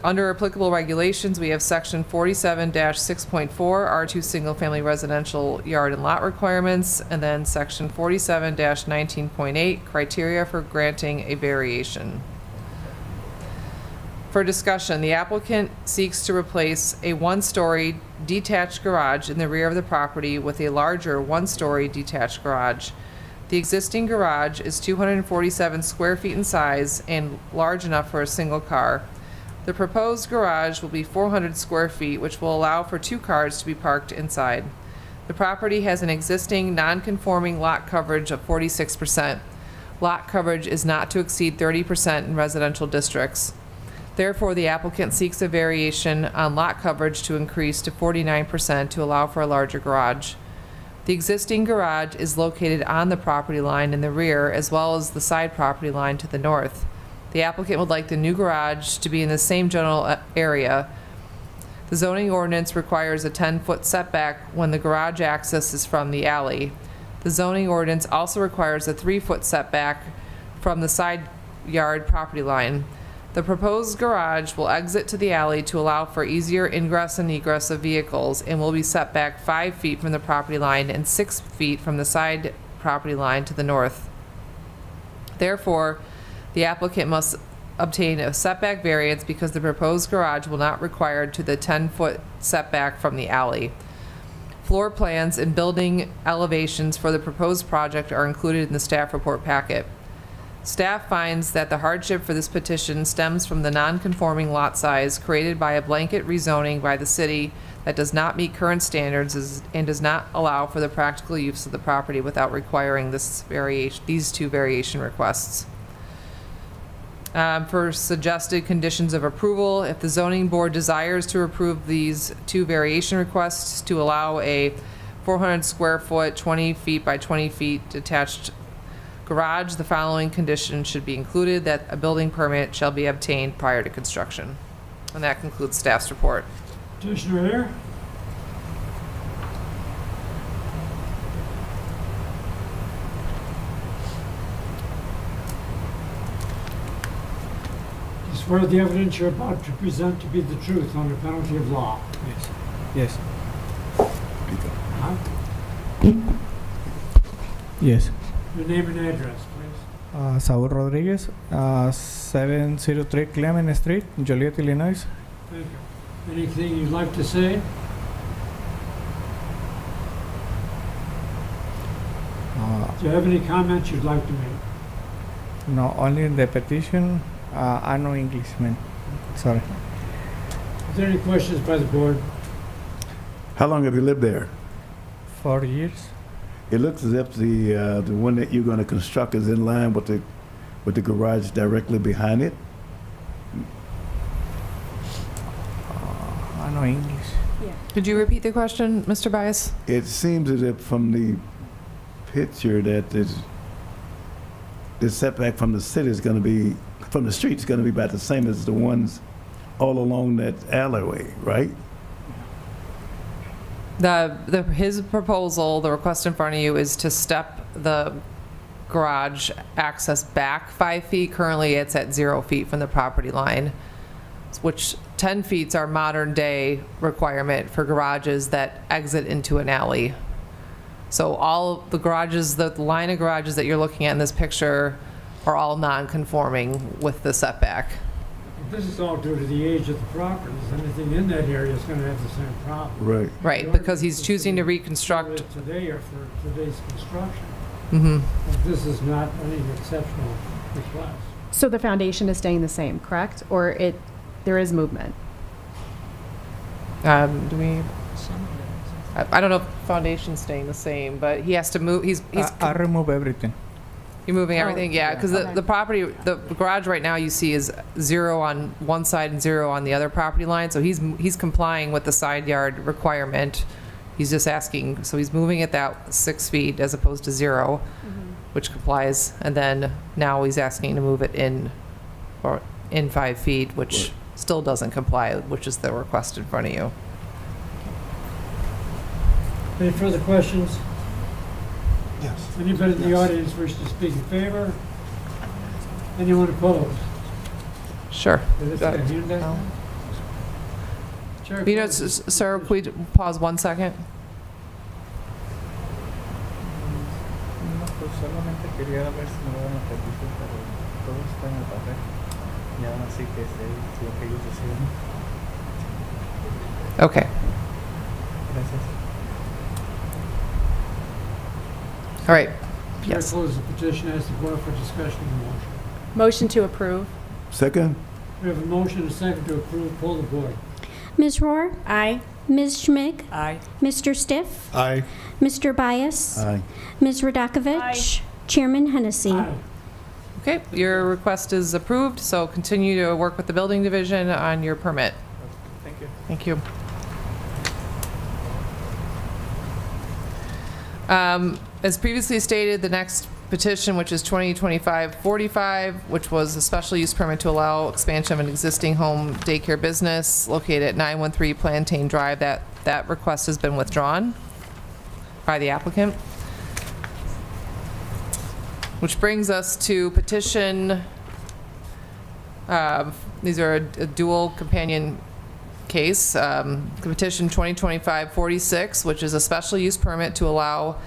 Under applicable regulations, we have section 47-6.4, R2 Single Family Residential Yard and Lot Requirements, and then section 47-19.8, criteria for granting a variation. For discussion, the applicant seeks to replace a one-story detached garage in the rear of the property with a larger one-story detached garage. The existing garage is 247 square feet in size and large enough for a single car. The proposed garage will be 400 square feet, which will allow for 2 cars to be parked inside. The property has an existing non-conforming lot coverage of 46%. Lot coverage is not to exceed 30% in residential districts. Therefore, the applicant seeks a variation on lot coverage to increase to 49% to allow for a larger garage. The existing garage is located on the property line in the rear as well as the side property line to the north. The applicant would like the new garage to be in the same general area. The zoning ordinance requires a 10-foot setback when the garage access is from the alley. The zoning ordinance also requires a 3-foot setback from the side yard property line. The proposed garage will exit to the alley to allow for easier ingress and egress of vehicles and will be set back 5 feet from the property line and 6 feet from the side property line to the north. Therefore, the applicant must obtain a setback variance because the proposed garage will not require to the 10-foot setback from the alley. Floor plans and building elevations for the proposed project are included in the staff report packet. Staff finds that the hardship for this petition stems from the non-conforming lot size created by a blanket rezoning by the city that does not meet current standards and does not allow for the practical use of the property without requiring these 2 variation requests. For suggested conditions of approval, if the zoning board desires to approve these 2 variation requests to allow a 400 square foot, 20 feet by 20 feet detached garage, the following conditions should be included: that a building permit shall be obtained prior to construction. And that concludes staff's report. Petitioner here. You swear the evidence you're about to present to be the truth under penalty of law. Yes. Huh? Yes. Your name and address, please. Saul Rodriguez, 703 Clement Street, Joliet, Illinois. Thank you. Anything you'd like to say? Do you have any comments you'd like to make? No, only in the petition. I know English, man. Sorry. Is there any questions by the board? How long have you lived there? 4 years. It looks as if the one that you're going to construct is in line with the garage directly behind it. I know English. Yeah. Could you repeat the question, Mr. Bias? It seems as if from the picture that the setback from the city is going to be, from the street is going to be about the same as the ones all along that alleyway, right? His proposal, the request in front of you, is to step the garage access back 5 feet. Currently, it's at 0 feet from the property line, which 10 feet is our modern day requirement for garages that exit into an alley. So all the garages, the line of garages that you're looking at in this picture are all non-conforming with the setback. This is all due to the age of the properties. Anything in that area is going to have the same problem. Right. Right, because he's choosing to reconstruct. Today or for today's construction. Mm-hmm. But this is not any exceptional request. So the foundation is staying the same, correct? Or there is movement? I don't know if the foundation's staying the same, but he has to move. I remove everything. You're moving everything, yeah, because Okay. the property, the garage right now you see is 0 on one side and 0 on the other property line, so he's complying with the side yard requirement. He's just asking, so he's moving it that 6 feet as opposed to 0, which complies, and then now he's asking to move it in, or in 5 feet, which still doesn't comply, which is the request in front of you. Any further questions? Yes. Anybody in the audience wish to speak in favor? Anyone opposed? Sure. Did this guy hand that? No. Chair You know, closes. sir, could we pause 1 second? No, pues solamente quería ver si me daban la petición, pero todo está en el papel. Y aún así que es lo que ellos deciden. Okay. Gracias. All right. Chair Yes. closes the petition, asks the board for discussion of the motion. Motion to approve. Second? We have a motion and a second to approve. Poll the board. Ms. Rohr? Aye. Ms. Schmig? Aye. Mr. Stiff? Aye. Mr. Bias? Aye. Ms. Radakovich? Chairman Hennessy. Aye. Okay, your request is approved, so continue to work with the building division on your permit. Thank you. Thank you. As previously stated, the next petition, which is 2025-45, which was a special use permit to allow expansion of an existing home daycare business located at 913 Plantain Drive, that request has been withdrawn by the applicant. Which brings us to petition, these are a dual companion case, petition 2025-46, which is a special use permit to allow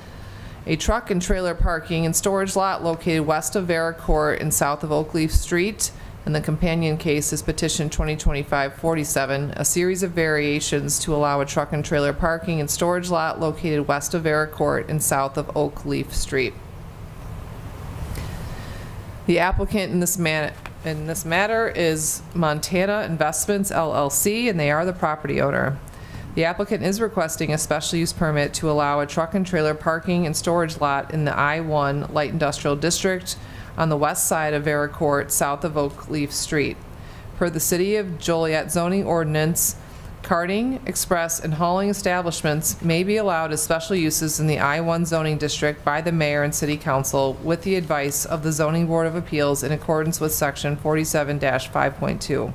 a truck and trailer parking and storage lot located west of Vera Court and south of Oakleaf Street. And the companion case is petition 2025-47, a series of variations to allow a truck and trailer parking and storage lot located west of Vera Court and south of Oakleaf Street. The applicant in this matter is Montana Investments LLC, and they are the property owner. The applicant is requesting a special use permit to allow a truck and trailer parking and storage lot in the I-1 Light Industrial District on the west side of Vera Court, south of Oakleaf Street. Per the City of Joliet zoning ordinance, carting, express, and hauling establishments may be allowed as special uses in the I-1 zoning district by the mayor and city council with the advice of the Zoning Board of Appeals in accordance with section 47-5.2.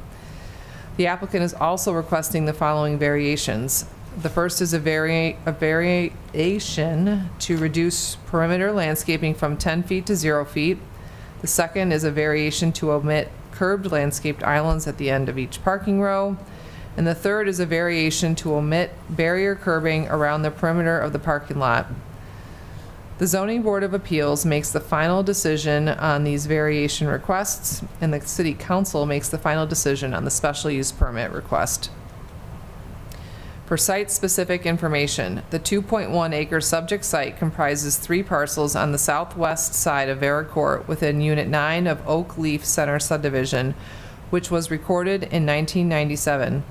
The applicant is also requesting the following variations. The first is a variation to reduce perimeter landscaping from 10 feet to 0 feet. The second is a variation to omit curbed landscaped islands at the end of each parking row. And the third is a variation to omit barrier curbing around the perimeter of the parking lot. The Zoning Board of Appeals makes the final decision on these variation requests, and the City Council makes the final decision on the special use permit request. For site-specific information, the 2.1-acre subject site comprises 3 parcels on the southwest side of Vera Court within Unit 9 of Oak Leaf Center subdivision, which was recorded in 1997.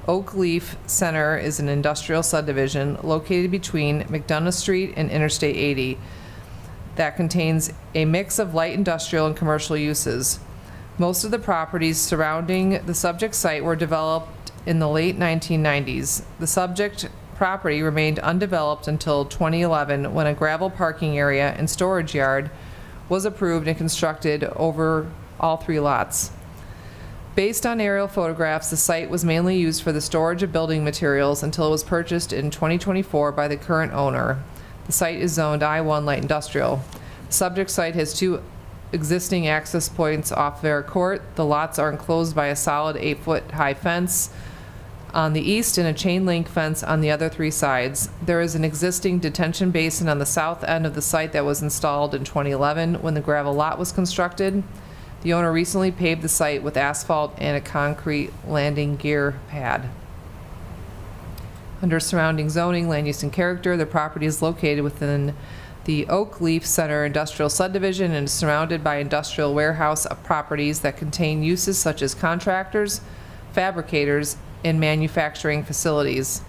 Oak Leaf Center is an industrial subdivision located between McDonough Street and Interstate 80 that contains a mix of light industrial and commercial uses. Most of the properties surrounding the subject site were developed in the late 1990s. The subject property remained undeveloped until 2011 when a gravel parking area and storage yard was approved and constructed over all 3 lots. Based on aerial photographs, the site was mainly used for the storage of building materials until it was purchased in 2024 by the current owner. The site is zoned I-1 Light Industrial. The subject site has 2 existing access points off Vera Court. The lots are enclosed by a solid 8-foot high fence on the east and a chain link fence on the other 3 sides. There is an existing detention basin on the south end of the site that was installed in 2011 when the gravel lot was constructed. The owner recently paved the site with asphalt and a concrete landing gear pad. Under surrounding zoning, land use, and character, the property is located within the Oak Leaf Center industrial subdivision and is surrounded by industrial warehouse properties that contain uses such as contractors, fabricators, and manufacturing facilities.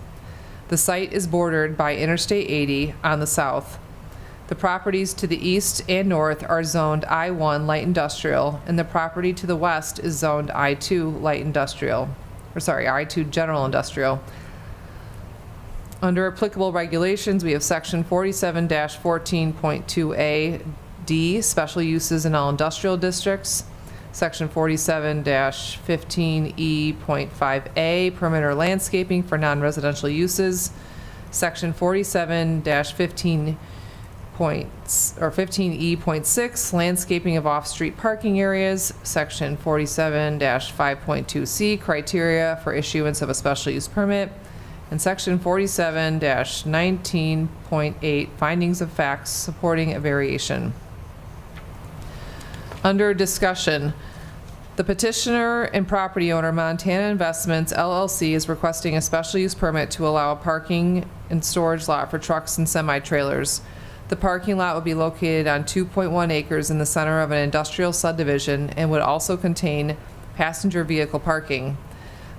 The site is bordered by Interstate 80 on the south. The properties to the east and north are zoned I-1 light industrial, and the property to the west is zoned I-2 light industrial, or sorry, I-2 general industrial. Under applicable regulations, we have section 47-14.2A D, special uses in all industrial districts, section 47-15E.5A, perimeter landscaping for non-residential uses, section 15E.6, landscaping of off-street parking areas, section 47-5.2C, criteria for issuance of a special use permit, and section 47-19.8, findings of facts supporting a variation. Under discussion, the petitioner and property owner, Montana Investments LLC, is requesting a special use permit to allow a parking and storage lot for trucks and semi-trailers. The parking lot would be located on 2.1 acres in the center of an industrial subdivision and would also contain passenger vehicle parking.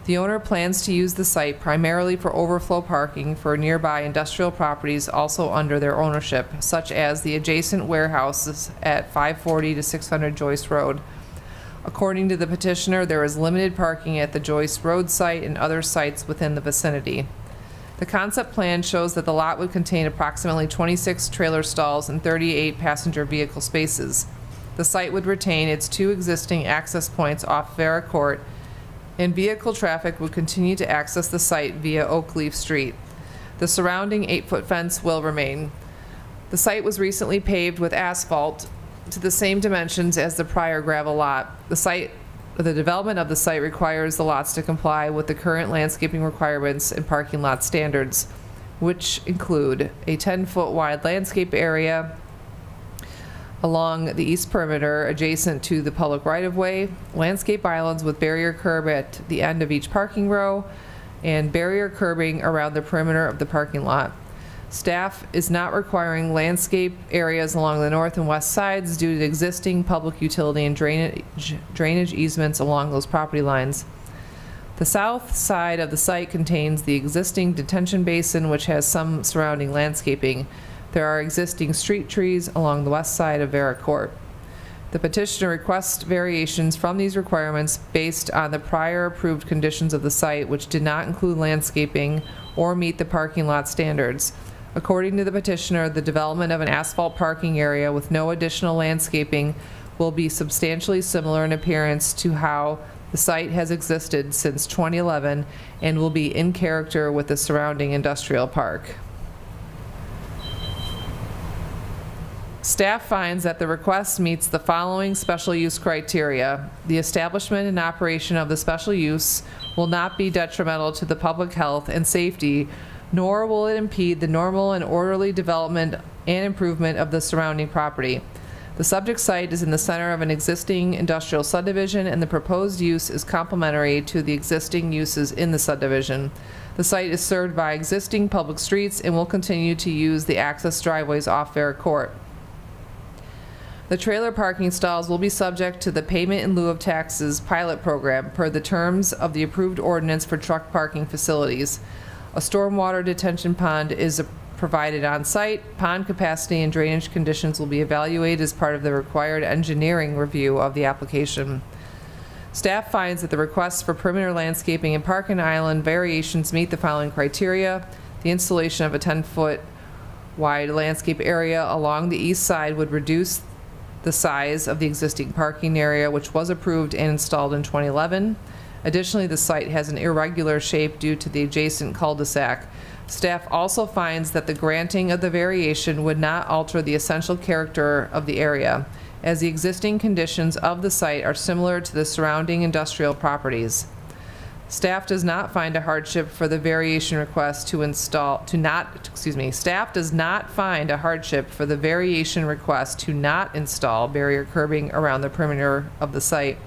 The owner plans to use the site primarily for overflow parking for nearby industrial properties also under their ownership, such as the adjacent warehouses at 540 to 600 Joyce Road. According to the petitioner, there is limited parking at the Joyce Road site and other sites within the vicinity. The concept plan shows that the lot would contain approximately 26 trailer stalls and 38 passenger vehicle spaces. The site would retain its 2 existing access points off Vera Court, and vehicle traffic would continue to access the site via Oakleaf Street. The surrounding 8-foot fence will remain. The site was recently paved with asphalt to the same dimensions as the prior gravel lot. The development of the site requires the lots to comply with the current landscaping requirements and parking lot standards, which include a 10-foot wide landscape area along the east perimeter adjacent to the public right-of-way, landscape islands with barrier curb at the end of each parking row, and barrier curbing around the perimeter of the parking lot. Staff is not requiring landscape areas along the north and west sides due to existing public utility and drainage easements along those property lines. The south side of the site contains the existing detention basin, which has some surrounding landscaping. There are existing street trees along the west side of Vera Court. The petitioner requests variations from these requirements based on the prior approved conditions of the site, which did not include landscaping or meet the parking lot standards. According to the petitioner, the development of an asphalt parking area with no additional landscaping will be substantially similar in appearance to how the site has existed since 2011 and will be in character with the surrounding industrial park. Staff finds that the request meets the following special use criteria. The establishment and operation of the special use will not be detrimental to the public health and safety, nor will it impede the normal and orderly development and improvement of the surrounding property. The subject site is in the center of an existing industrial subdivision, and the proposed use is complementary to the existing uses in the subdivision. The site is served by existing public streets and will continue to use the access driveways off Vera Court. The trailer parking stalls will be subject to the payment in lieu of taxes pilot program per the terms of the approved ordinance for truck parking facilities. A stormwater detention pond is provided on site. Pond capacity and drainage conditions will be evaluated as part of the required engineering review of the application. Staff finds that the requests for perimeter landscaping and parking island variations meet the following criteria. The installation of a 10-foot wide landscape area along the east side would reduce the size of the existing parking area, which was approved and installed in 2011. Additionally, the site has an irregular shape due to the adjacent cul-de-sac. Staff also finds that the granting of the variation would not alter the essential character of the area, as the existing conditions of the site are similar to the surrounding industrial properties. Staff does not find a hardship for the variation request staff does not find a hardship for the variation request to not install barrier curbing around the perimeter of the site.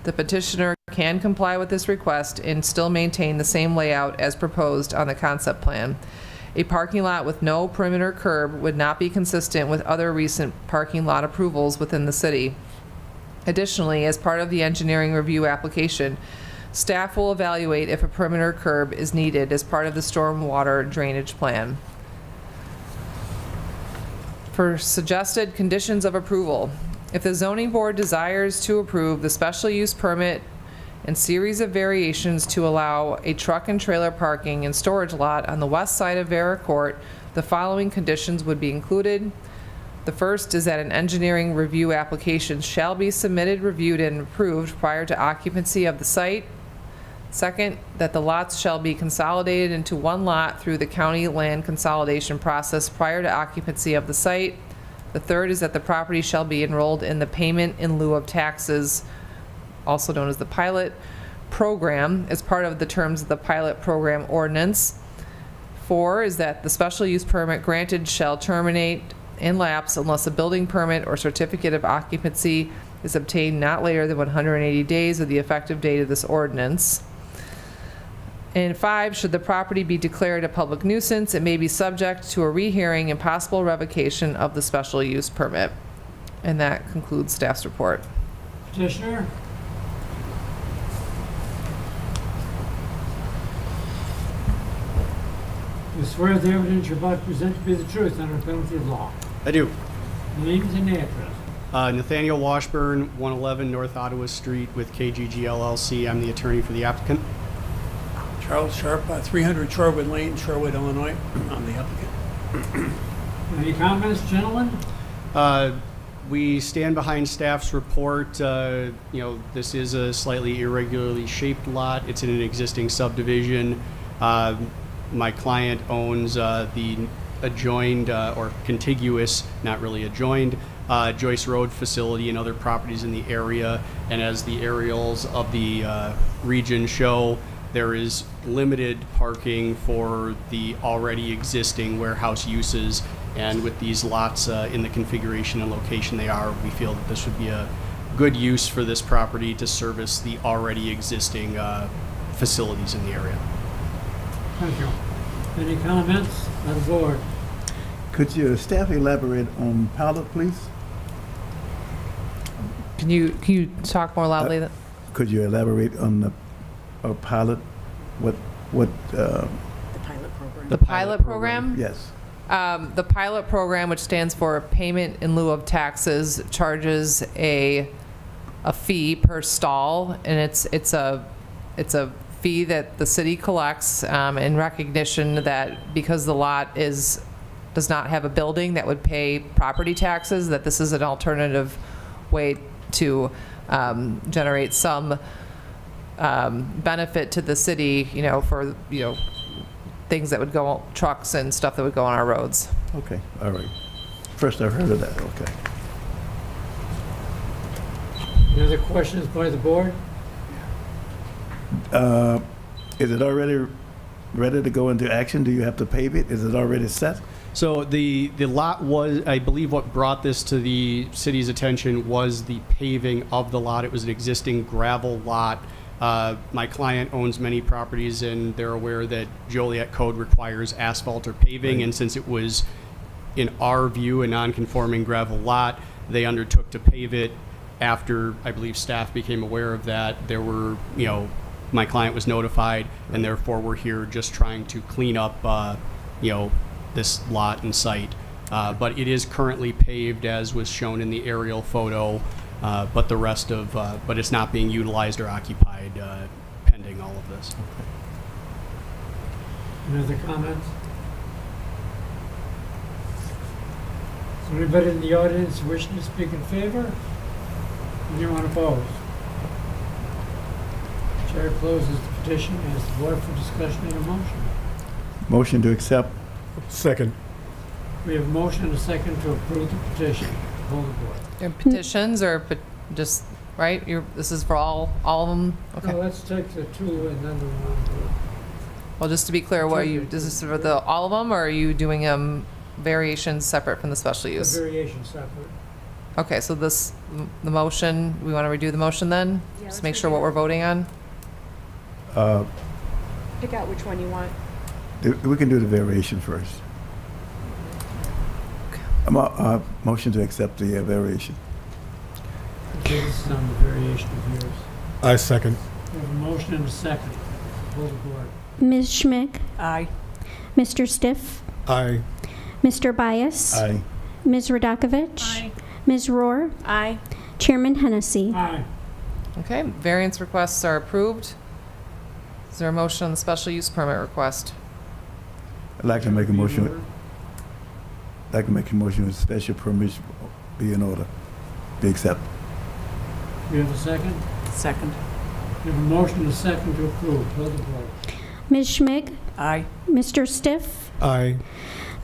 The petitioner can comply with this request and still maintain the same layout as proposed on the concept plan. A parking lot with no perimeter curb would not be consistent with other recent parking lot approvals within the city. Additionally, as part of the engineering review application, staff will evaluate if a perimeter curb is needed as part of the stormwater drainage plan. For suggested conditions of approval, if the zoning board desires to approve the special use permit and series of variations to allow a truck and trailer parking and storage lot on the west side of Vera Court, the following conditions would be included. The first is that an engineering review application shall be submitted, reviewed, and approved prior to occupancy of the site. Second, that the lots shall be consolidated into one lot through the county land consolidation process prior to occupancy of the site. The third is that the property shall be enrolled in the payment in lieu of taxes, also known as the pilot program, as part of the terms of the pilot program ordinance. 4 is that the special use permit granted shall terminate and lapse unless a building permit or certificate of occupancy is obtained not later than 180 days of the effective date of this ordinance. And 5, should the property be declared a public nuisance, it may be subject to a rehearing and possible revocation of the special use permit. And that concludes staff's report. Petitioner? You swear the evidence you're about to present to be the truth under penalty of law. I do. Names and address. Nathaniel Washburn, 111 North Ottawa Street with KGG LLC. I'm the attorney for the applicant. Charles Sharp, 300 Shorewood Lane, Shorewood, Illinois. I'm the applicant. Any comments, gentlemen? We stand behind staff's report. This is a slightly irregularly shaped lot. It's in an existing subdivision. My client owns the adjoined or contiguous, not really adjoined, Joyce Road facility and other properties in the area. And as the aerials of the region show, there is limited parking for the already existing warehouse uses. And with these lots in the configuration and location they are, we feel that this would be a good use for this property to service the already existing facilities in the area. Thank you. Any comments on the board? Could your staff elaborate on pilot, please? Can you talk more loudly? Could you elaborate on the pilot? What? The pilot program. The pilot program? Yes. The pilot program, which stands for Payment in Lieu of Taxes, charges a fee per stall, and it's a fee that the city collects in recognition that because the lot does not have a building that would pay property taxes, that this is an alternative way to generate some benefit to the city, for things that would go, trucks and stuff that would go on our roads. Okay, all right. First I've heard of that, okay. Any other questions by the board? Is it already ready to go into action? Do you have to pave it? Is it already set? So the lot was, I believe what brought this to the city's attention was the paving of the lot. It was an existing gravel lot. My client owns many properties, and they're aware that Joliet code requires asphalt or paving. Right. And since it was, in our view, a non-conforming gravel lot, they undertook to pave it. After, I believe, staff became aware of that, there were, my client was notified, and therefore we're here just trying to clean up, this lot and site. But it is currently paved, as was shown in the aerial photo. But the rest of, but it's not being utilized or occupied pending all of this. Okay. Any other comments? Is there anybody in the audience wishing to speak in favor? Anyone opposed? Chair closes the petition and asks the board for discussion and a motion. Motion to accept. Second. We have a motion and a second to approve the petition. Hold the board. And petitions or just, right? This is for all of them? Okay. No, let's take the two and then the one. Well, just to be clear, is this for all of them, or are you doing variations separate from the special use? The variation separate. Okay, so the motion, we want to redo the motion then? Yeah, Just make sure what we're voting on? Pick out which one you want. We can do the variation first. Motion to accept the variation. Okay, this is on the variation of yours. I second. We have a motion and a second. Hold the board. Ms. Schmick? Aye. Mr. Stiff? Aye. Mr. Bias? Aye. Ms. Radakovich? Aye. Ms. Rohr? Aye. Chairman Hennessy. Aye. Okay, variance requests are approved. Is there a motion on the special use permit request? I'd like to make a motion. I'd like to make a motion with special permits be in order. Be accepted. We have a second? Second. We have a motion and a second to approve. Call the vote. Ms. Schmick? Aye. Mr. Stiff? Aye.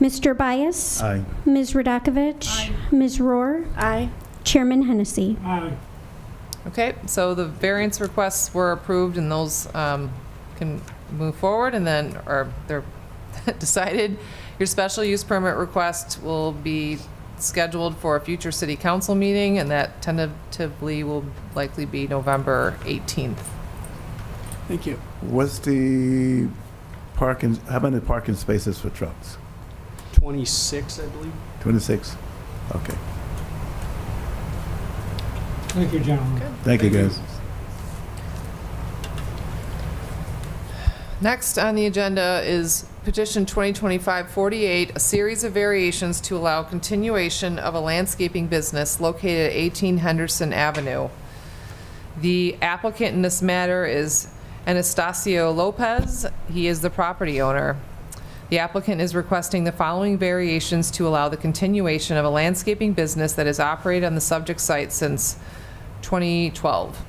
Mr. Bias? Aye. Ms. Radakovich? Aye. Ms. Rohr? Aye. Chairman Hennessy. Aye. Okay, so the variance requests were approved and those can move forward and then, or they're decided. Your special use permit request will be scheduled for a future city council meeting and that tentatively will likely be November 18th. Thank you. What's the parking, how many parking spaces for trucks? 26, I believe. 26? Okay. Thank you, gentlemen. Thank you, guys. Next on the agenda is petition 2025-48, a series of variations to allow continuation of a landscaping business located at 18 Henderson Avenue. The applicant in this matter is Anastasio Lopez. He is the property owner. The applicant is requesting the following variations to allow the continuation of a landscaping business that has operated on the subject site since 2012.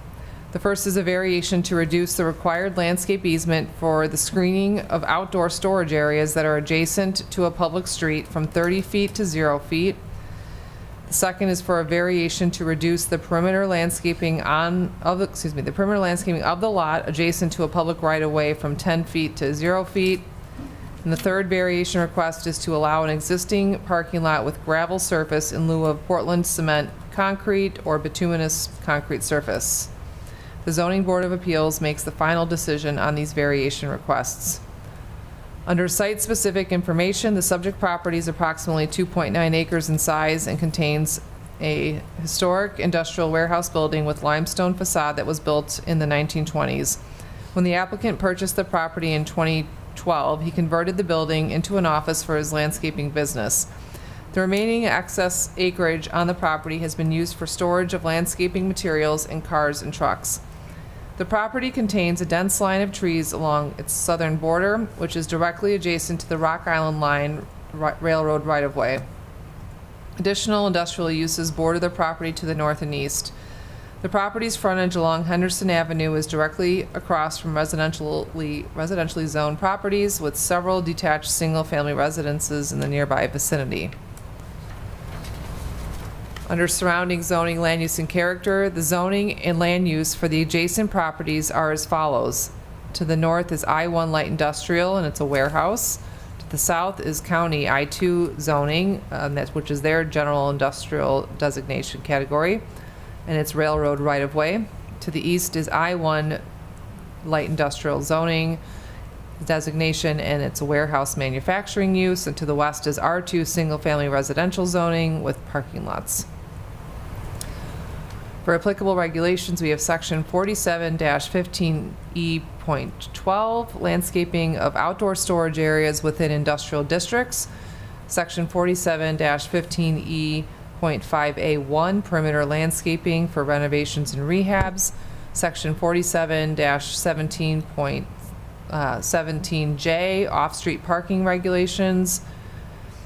The first is a variation to reduce the required landscape easement for the screening of outdoor storage areas that are adjacent to a public street from 30 feet to 0 feet. The second is for a variation to reduce the perimeter landscaping the perimeter landscaping of the lot adjacent to a public right-of-way from 10 feet to 0 feet. And the third variation request is to allow an existing parking lot with gravel surface in lieu of Portland cement concrete or bituminous concrete surface. The Zoning Board of Appeals makes the final decision on these variation requests. Under site-specific information, the subject property is approximately 2.9 acres in size and contains a historic industrial warehouse building with limestone facade that was built in the 1920s. When the applicant purchased the property in 2012, he converted the building into an office for his landscaping business. The remaining excess acreage on the property has been used for storage of landscaping materials and cars and trucks. The property contains a dense line of trees along its southern border, which is directly adjacent to the Rock Island Line railroad right-of-way. Additional industrial uses border the property to the north and east. The property's frontage along Henderson Avenue is directly across from residentially zoned properties with several detached single-family residences in the nearby vicinity. Under surrounding zoning, land use, and character, the zoning and land use for the adjacent properties are as follows. To the north is I-1 light industrial, and it's a warehouse. To the south is county I-2 zoning, which is their general industrial designation category, and it's railroad right-of-way. To the east is I-1 light industrial zoning designation, and it's a warehouse manufacturing use. And to the west is R2 single-family residential zoning with parking lots. For applicable regulations, we have section 47-15E.12, landscaping of outdoor storage areas within industrial districts. Section 47-15E.5A1, perimeter landscaping for renovations and rehabs. Section 47-17.17J, off-street parking regulations.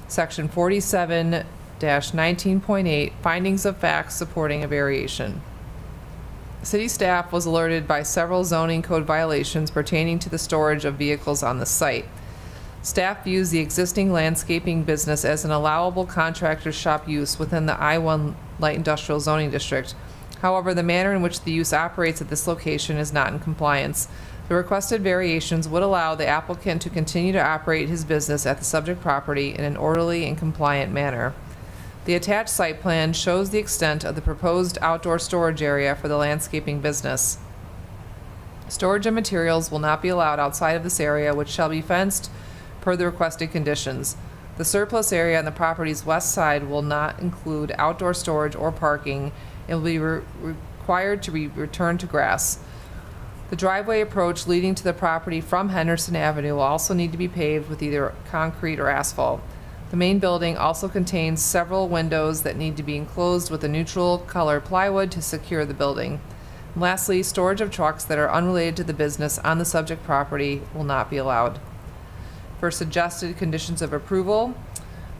Section 47-19.8, findings of facts supporting a variation. City staff was alerted by several zoning code violations pertaining to the storage of vehicles on the site. Staff views the existing landscaping business as an allowable contractor shop use within the I-1 light industrial zoning district. However, the manner in which the use operates at this location is not in compliance. The requested variations would allow the applicant to continue to operate his business at the subject property in an orderly and compliant manner. The attached site plan shows the extent of the proposed outdoor storage area for the landscaping business. Storage of materials will not be allowed outside of this area, which shall be fenced per the requested conditions. The surplus area on the property's west side will not include outdoor storage or parking. It will be required to be returned to grass. The driveway approach leading to the property from Henderson Avenue will also need to be paved with either concrete or asphalt. The main building also contains several windows that need to be enclosed with a neutral color plywood to secure the building. Lastly, storage of trucks that are unrelated to the business on the subject property will not be allowed. For suggested conditions of approval,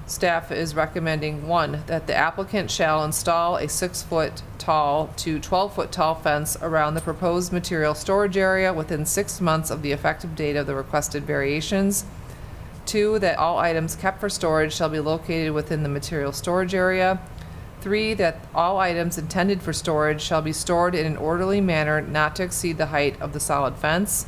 staff is recommending, 1, that the applicant shall install a 6-foot tall to 12-foot tall fence around the proposed material storage area within 6 months of the effective date of the requested variations. 2, that all items kept for storage shall be located within the material storage area. 3, that all items intended for storage shall be stored in an orderly manner not to exceed the height of the solid fence.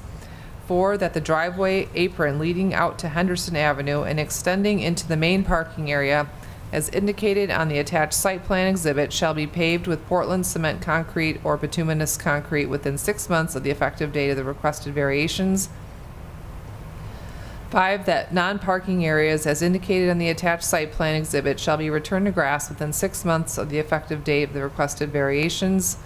4, that the driveway apron leading out to Henderson Avenue and extending into the main parking area as indicated on the attached site plan exhibit shall be paved with Portland cement concrete or bituminous concrete within 6 months of the effective date of the requested variations. 5, that non-parking areas as indicated on the attached site plan exhibit shall be returned to grass within 6 months of the effective date of the requested variations.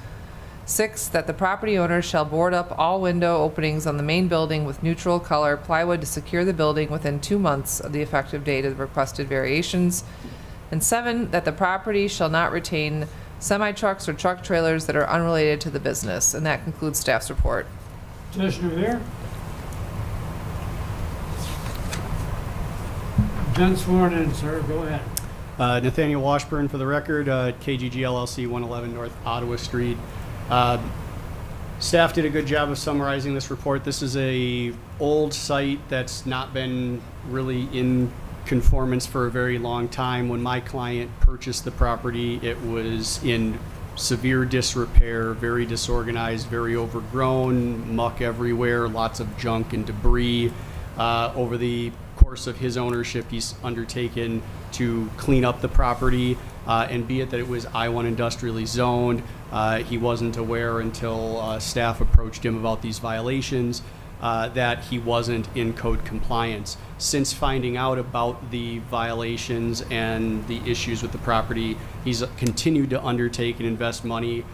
6, that the property owner shall board up all window openings on the main building with neutral color plywood to secure the building within 2 months of the effective date of the requested variations. And 7, that the property shall not retain semi-trucks or truck trailers that are unrelated to the business. And that concludes staff's report. Petitioner there? Been sworn in, sir. Go ahead. Nathaniel Washburn for the record, KGG LLC, 111 North Ottawa Street. Staff did a good job of summarizing this report. This is a old site that's not been really in conformance for a very long time. When my client purchased the property, it was in severe disrepair, very disorganized, very overgrown, muck everywhere, lots of junk and debris. Over the course of his ownership, he's undertaken to clean up the property, and be it that it was I-1 industrially zoned, he wasn't aware until staff approached him about these violations that he wasn't in code compliance. Since finding out about the violations and the issues with the property, he's continued to undertake and invest money.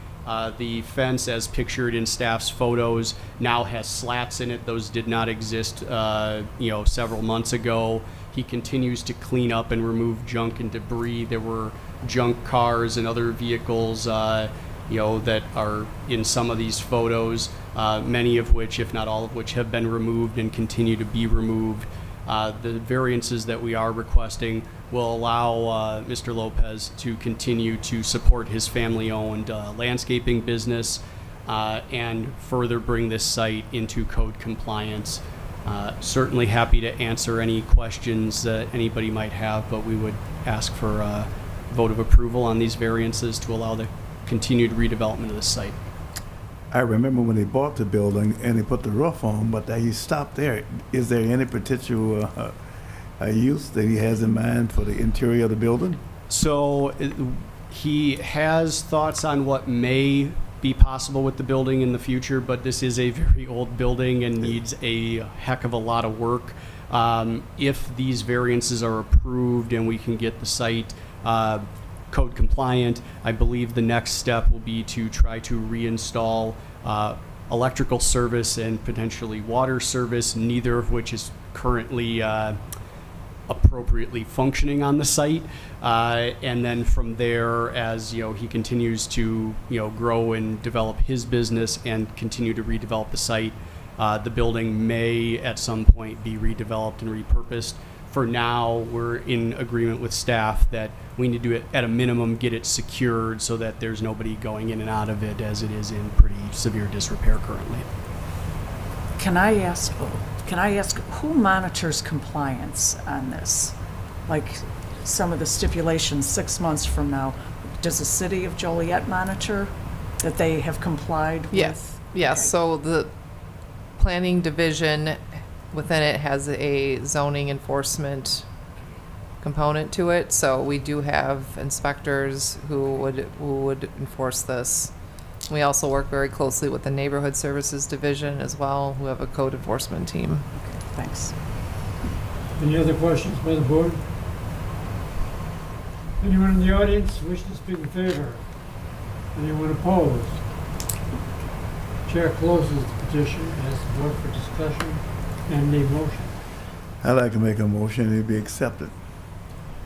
The fence, as pictured in staff's photos, now has slats in it. Those did not exist, several months ago. He continues to clean up and remove junk and debris. There were junk cars and other vehicles, that are in some of these photos, many of which, if not all of which, have been removed and continue to be removed. The variances that we are requesting will allow Mr. Lopez to continue to support his family-owned landscaping business and further bring this site into code compliance. Certainly happy to answer any questions that anybody might have, but we would ask for a vote of approval on these variances to allow the continued redevelopment of the site. I remember when they bought the building and they put the roof on, but he stopped there. Is there any potential use that he has in mind for the interior of the building? So he has thoughts on what may be possible with the building in the future, but this is a very old building and needs a heck of a lot of work. If these variances are approved and we can get the site code compliant, I believe the next step will be to try to reinstall electrical service and potentially water service, neither of which is currently appropriately functioning on the site. And then from there, as he continues to grow and develop his business and continue to redevelop the site, the building may at some point be redeveloped and repurposed. For now, we're in agreement with staff that we need to, at a minimum, get it secured so that there's nobody going in and out of it, as it is in pretty severe disrepair currently. Can I ask who monitors compliance on this? Like some of the stipulations 6 months from now, does the city of Joliet monitor that they have complied with? Yes. Okay. So the planning division within it has a zoning enforcement component to it. So we do have inspectors who would enforce this. We also work very closely with the neighborhood services division as well, who have a code enforcement team. Okay, thanks. Any other questions by the board? Anyone in the audience wish to speak in favor? Anyone opposed? Chair closes the petition, asks the board for discussion and the motion. I'd like to make a motion it be accepted.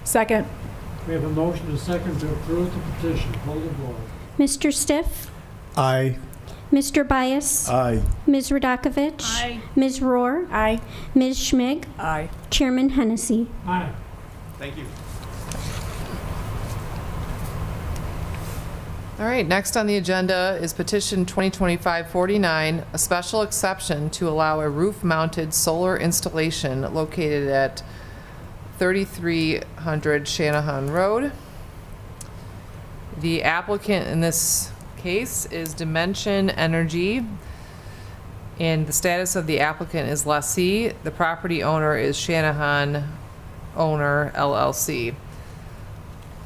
Second. We have a motion and a second to approve the petition. Hold the board. Mr. Stiff? Aye. Mr. Bias? Aye. Ms. Radakovich? Aye. Ms. Rohr? Aye. Ms. Schmig? Aye. Chairman Hennessy. Aye. Thank you. All right, next on the agenda is petition 2025-49, a special exception to allow a roof-mounted solar installation located at 3300 Shanahan Road. The applicant in this case is Dimension Energy, and the status of the applicant is lessee. The property owner is Shanahan Owner LLC.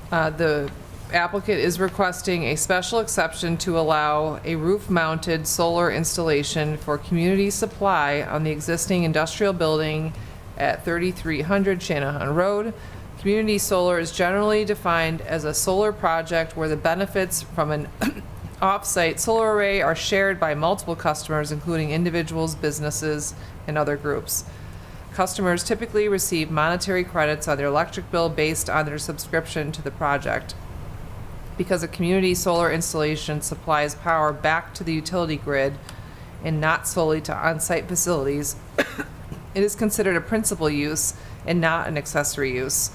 The applicant is requesting a special exception to allow a roof-mounted solar installation for community supply on the existing industrial building at 3300 Shanahan Road. Community solar is generally defined as a solar project where the benefits from an off-site solar array are shared by multiple customers, including individuals, businesses, and other groups. Customers typically receive monetary credits on their electric bill based on their subscription to the project. Because a community solar installation supplies power back to the utility grid and not solely to on-site facilities, it is considered a principal use and not an accessory use.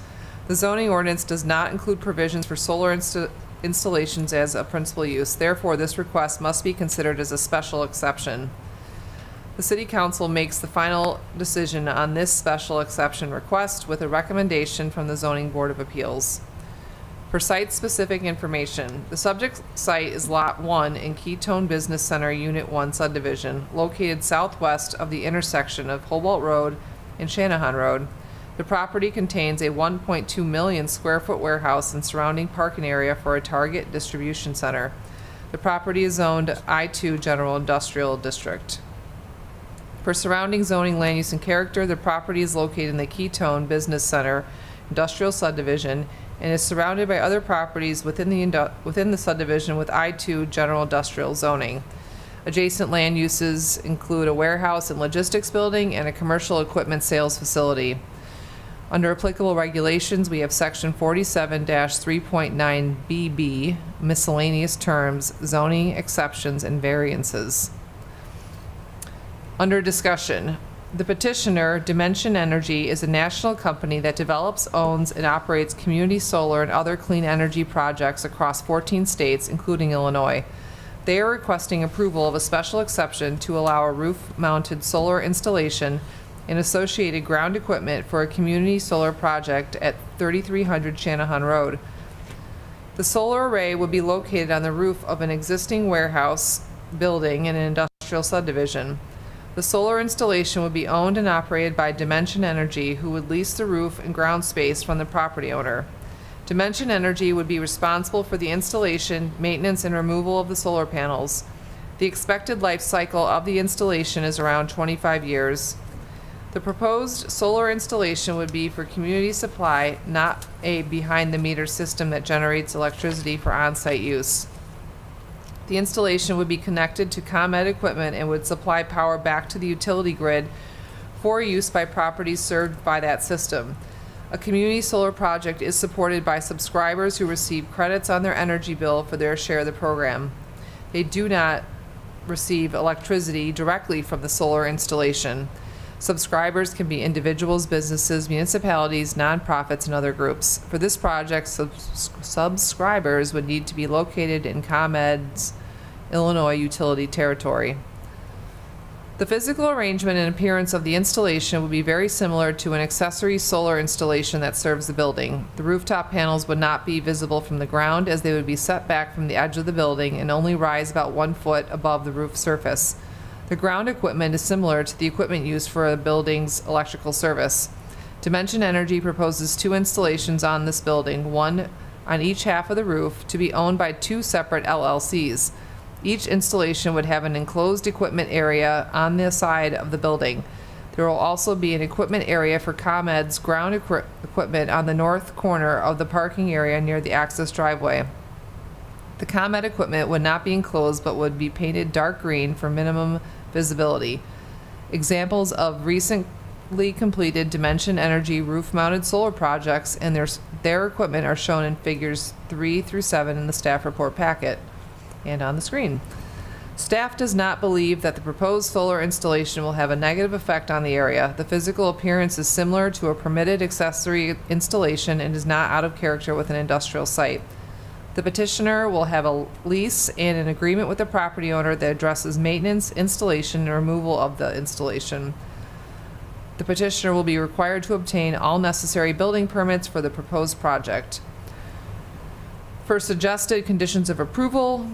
The zoning ordinance does not include provisions for solar installations as a principal use. Therefore, this request must be considered as a special exception. The City Council makes the final decision on this special exception request with a recommendation from the Zoning Board of Appeals. For site-specific information, the subject site is Lot 1 in Ketone Business Center, Unit 1 subdivision, located southwest of the intersection of Hobart Road and Shanahan Road. The property contains a 1.2 million square foot warehouse and surrounding parking area for a Target distribution center. The property is zoned I-2 General Industrial District. For surrounding zoning, land use, and character, the property is located in the Ketone Business Center Industrial Subdivision and is surrounded by other properties within the subdivision with I-2 General Industrial zoning. Adjacent land uses include a warehouse and logistics building and a commercial equipment sales facility. Under applicable regulations, we have section 47-3.9BB, miscellaneous terms, zoning exceptions and variances. Under discussion, the petitioner, Dimension Energy, is a national company that develops, owns, and operates community solar and other clean energy projects across 14 states, including Illinois. They are requesting approval of a special exception to allow a roof-mounted solar installation and associated ground equipment for a community solar project at 3300 Shanahan Road. The solar array would be located on the roof of an existing warehouse building in an industrial subdivision. The solar installation would be owned and operated by Dimension Energy, who would lease the roof and ground space from the property owner. Dimension Energy would be responsible for the installation, maintenance, and removal of the solar panels. The expected life cycle of the installation is around 25 years. The proposed solar installation would be for community supply, not a behind-the-meter system that generates electricity for on-site use. The installation would be connected to ComEd equipment and would supply power back to the utility grid for use by properties served by that system. A community solar project is supported by subscribers who receive credits on their energy bill for their share of the program. They do not receive electricity directly from the solar installation. Subscribers can be individuals, businesses, municipalities, nonprofits, and other groups. For this project, subscribers would need to be located in ComEd's Illinois utility territory. The physical arrangement and appearance of the installation would be very similar to an accessory solar installation that serves the building. The rooftop panels would not be visible from the ground, as they would be set back from the edge of the building and only rise about 1 foot above the roof surface. The ground equipment is similar to the equipment used for a building's electrical service. Dimension Energy proposes 2 installations on this building, one on each half of the roof, to be owned by 2 separate LLCs. Each installation would have an enclosed equipment area on the side of the building. There will also be an equipment area for ComEd's ground equipment on the north corner of the parking area near the access driveway. The ComEd equipment would not be enclosed but would be painted dark green for minimum visibility. Examples of recently completed Dimension Energy roof-mounted solar projects and their their equipment are shown in figures 3 through 7 in the staff report packet and on the screen. Staff does not believe that the proposed solar installation will have a negative effect on the area. The physical appearance is similar to a permitted accessory installation and is not out of character with an industrial site. The petitioner will have a lease and an agreement with the property owner that addresses maintenance, installation, and removal of the installation. The petitioner will be required to obtain all necessary building permits for the proposed project. For suggested conditions of approval,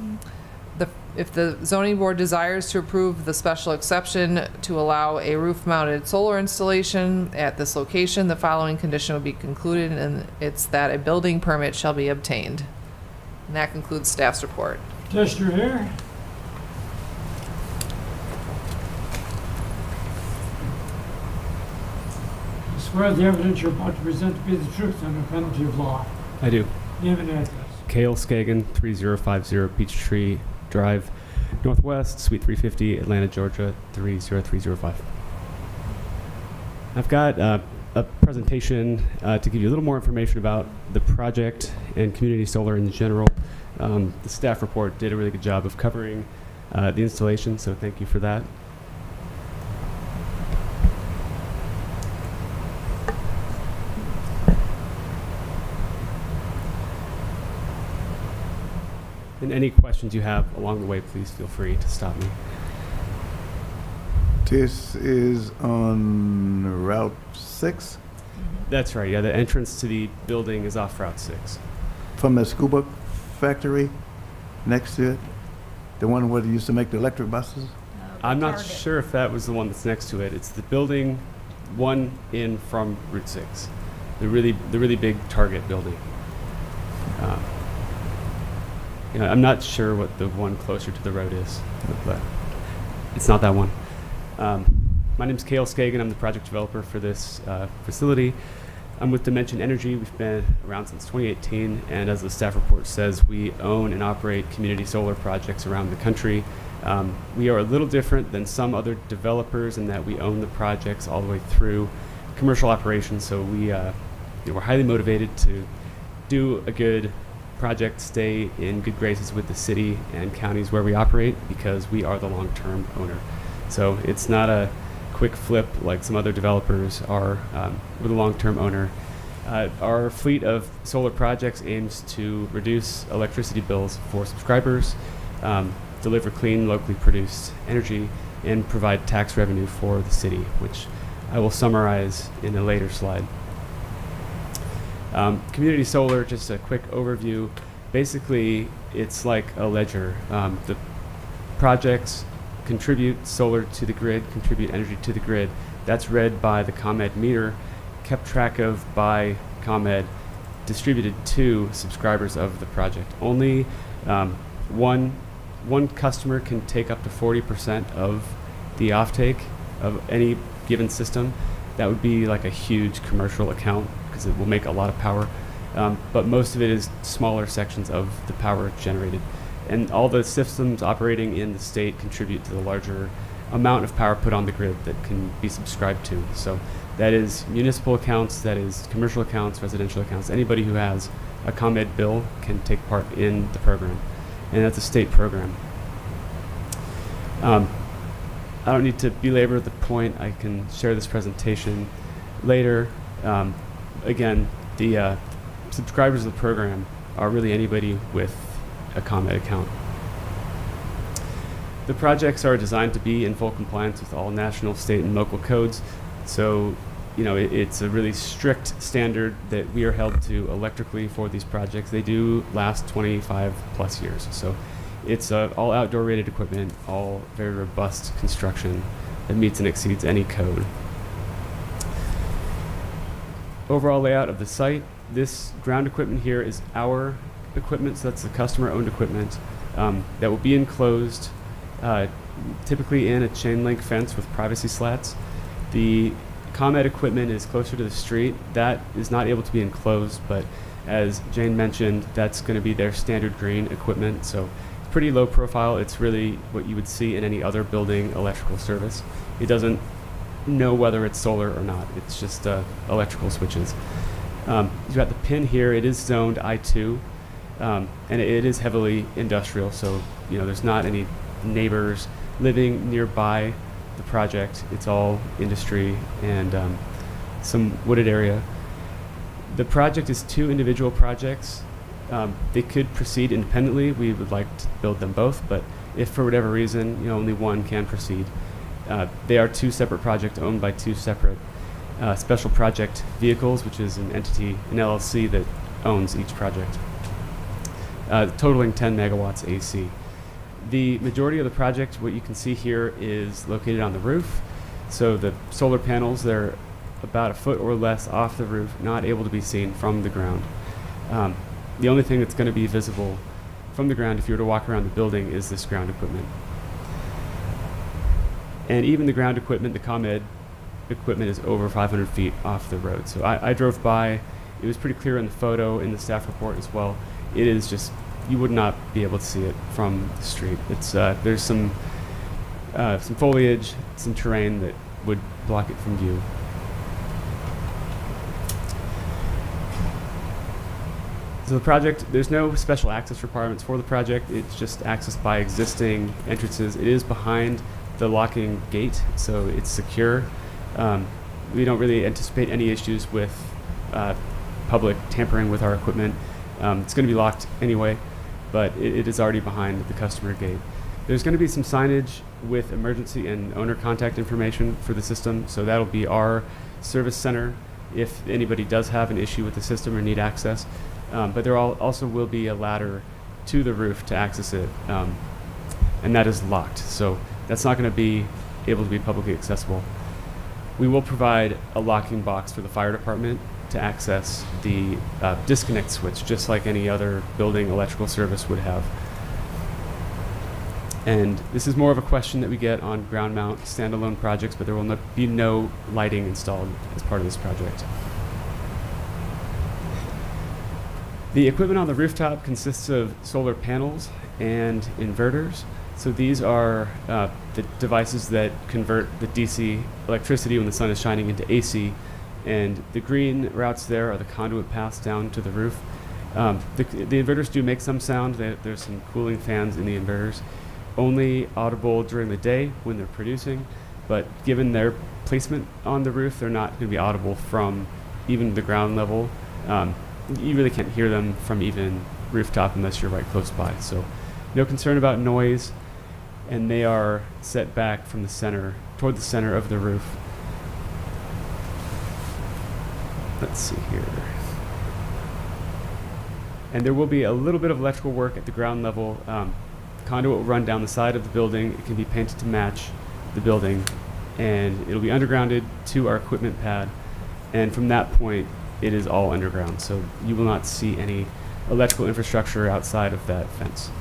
if the zoning board desires to approve the special exception to allow a roof-mounted solar installation at this location, the following condition will be concluded, and it's that a building permit shall be obtained. And that concludes staff's report. Petitioner here. I swear the evidence you're about to present to be the truth under penalty of law. I do. Name and address. Cale Skagen, 3050 Peachtree Drive, Northwest, Suite 350, Atlanta, Georgia, 30305. I've got a presentation to give you a little more information about the project and community solar in general. The staff report did a really good job of covering the installation, so thank you for that. And any questions you have along the way, please feel free to stop me. This is on Route 6? That's right, yeah. The entrance to the building is off Route 6. From the scuba factory next to it? The one where they used to make the electric buses? I'm not sure if that was the one that's next to it. It's the building one in from Route 6. The really big Target building. I'm not sure what the one closer to the road is, but it's not that one. My name is Cale Skagen. I'm the project developer for this facility. I'm with Dimension Energy. We've been around since 2018, and as the staff report says, we own and operate community solar projects around the country. We are a little different than some other developers in that we own the projects all the way through commercial operations, so we're highly motivated to do a good project, stay in good graces with the city and counties where we operate, because we are the long-term owner. So it's not a quick flip like some other developers are. We're the long-term owner. Our fleet of solar projects aims to reduce electricity bills for subscribers, deliver clean, locally produced energy, and provide tax revenue for the city, which I will summarize in a later slide. Community solar, just a quick overview. Basically, it's like a ledger. The projects contribute solar to the grid, contribute energy to the grid. That's read by the ComEd meter, kept track of by ComEd, distributed to subscribers of the project. Only one customer can take up to 40% of the offtake of any given system. That would be like a huge commercial account, because it will make a lot of power. But most of it is smaller sections of the power generated. And all the systems operating in the state contribute to the larger amount of power put on the grid that can be subscribed to. So that is municipal accounts, that is commercial accounts, residential accounts. Anybody who has a ComEd bill can take part in the program. And that's a state program. I don't need to belabor the point. I can share this presentation later. Again, the subscribers of the program are really anybody with a ComEd account. The projects are designed to be in full compliance with all national, state, and local codes. So, it's a really strict standard that we are held to electrically for these projects. They do last 25 plus years. So it's all outdoor rated equipment, all very robust construction that meets and exceeds any code. Overall layout of the site. This ground equipment here is our equipment, so that's the customer-owned equipment that will be enclosed, typically in a chain link fence with privacy slats. The ComEd equipment is closer to the street. That is not able to be enclosed, but as Jane mentioned, that's going to be their standard green equipment, so it's pretty low profile. It's really what you would see in any other building electrical service. It doesn't know whether it's solar or not. It's just electrical switches. You've got the pin here. It is zoned I2, and it is heavily industrial. So there's not any neighbors living nearby the project. It's all industry and some wooded area. The project is 2 individual projects. They could proceed independently. We would like to build them both, but if for whatever reason only one can proceed, they are 2 separate projects owned by 2 separate special project vehicles, which is an entity, an LLC that owns each project, totaling 10 megawatts AC. The majority of the project, what you can see here, is located on the roof. So the solar panels, they're about a foot or less off the roof, not able to be seen from the ground. The only thing that's going to be visible from the ground if you were to walk around the building is this ground equipment. And even the ground equipment, the ComEd equipment, is over 500 feet off the road. So I drove by. It was pretty clear in the photo, in the staff report as well. It is just, you would not be able to see it from the street. It's there's some foliage, some terrain that would block it from view. So the project, there's no special access requirements for the project. It's just accessed by existing entrances. It is behind the locking gate, so it's secure. We don't really anticipate any issues with public tampering with our equipment. It's going to be locked anyway, but it is already behind the customer gate. There's going to be some signage with emergency and owner contact information for the system, so that'll be our service center if anybody does have an issue with the system or need access. But there also will be a ladder to the roof to access it, and that is locked, so that's not going to be able to be publicly accessible. We will provide a locking box for the fire department to access the disconnect switch, just like any other building electrical service would have. And this is more of a question that we get on ground mount standalone projects, but there will be no lighting installed as part of this project. The equipment on the rooftop consists of solar panels and inverters. So these are the devices that convert the DC electricity when the sun is shining into AC. And the green routes there are the conduit paths down to the roof. The inverters do make some sound. There's some cooling fans in the inverters. Only audible during the day when they're producing, but given their placement on the roof, they're not going to be audible from even the ground level. You really can't hear them from even rooftop unless you're right close by. So no concern about noise, and they are set back from the center, toward the center of the roof. Let's see here. And there will be a little bit of electrical work at the ground level. Conduit will run down the side of the building. It can be painted to match the building, and it'll be undergrounded to our equipment pad. And from that point, it is all underground, so you will not see any electrical infrastructure outside of that fence.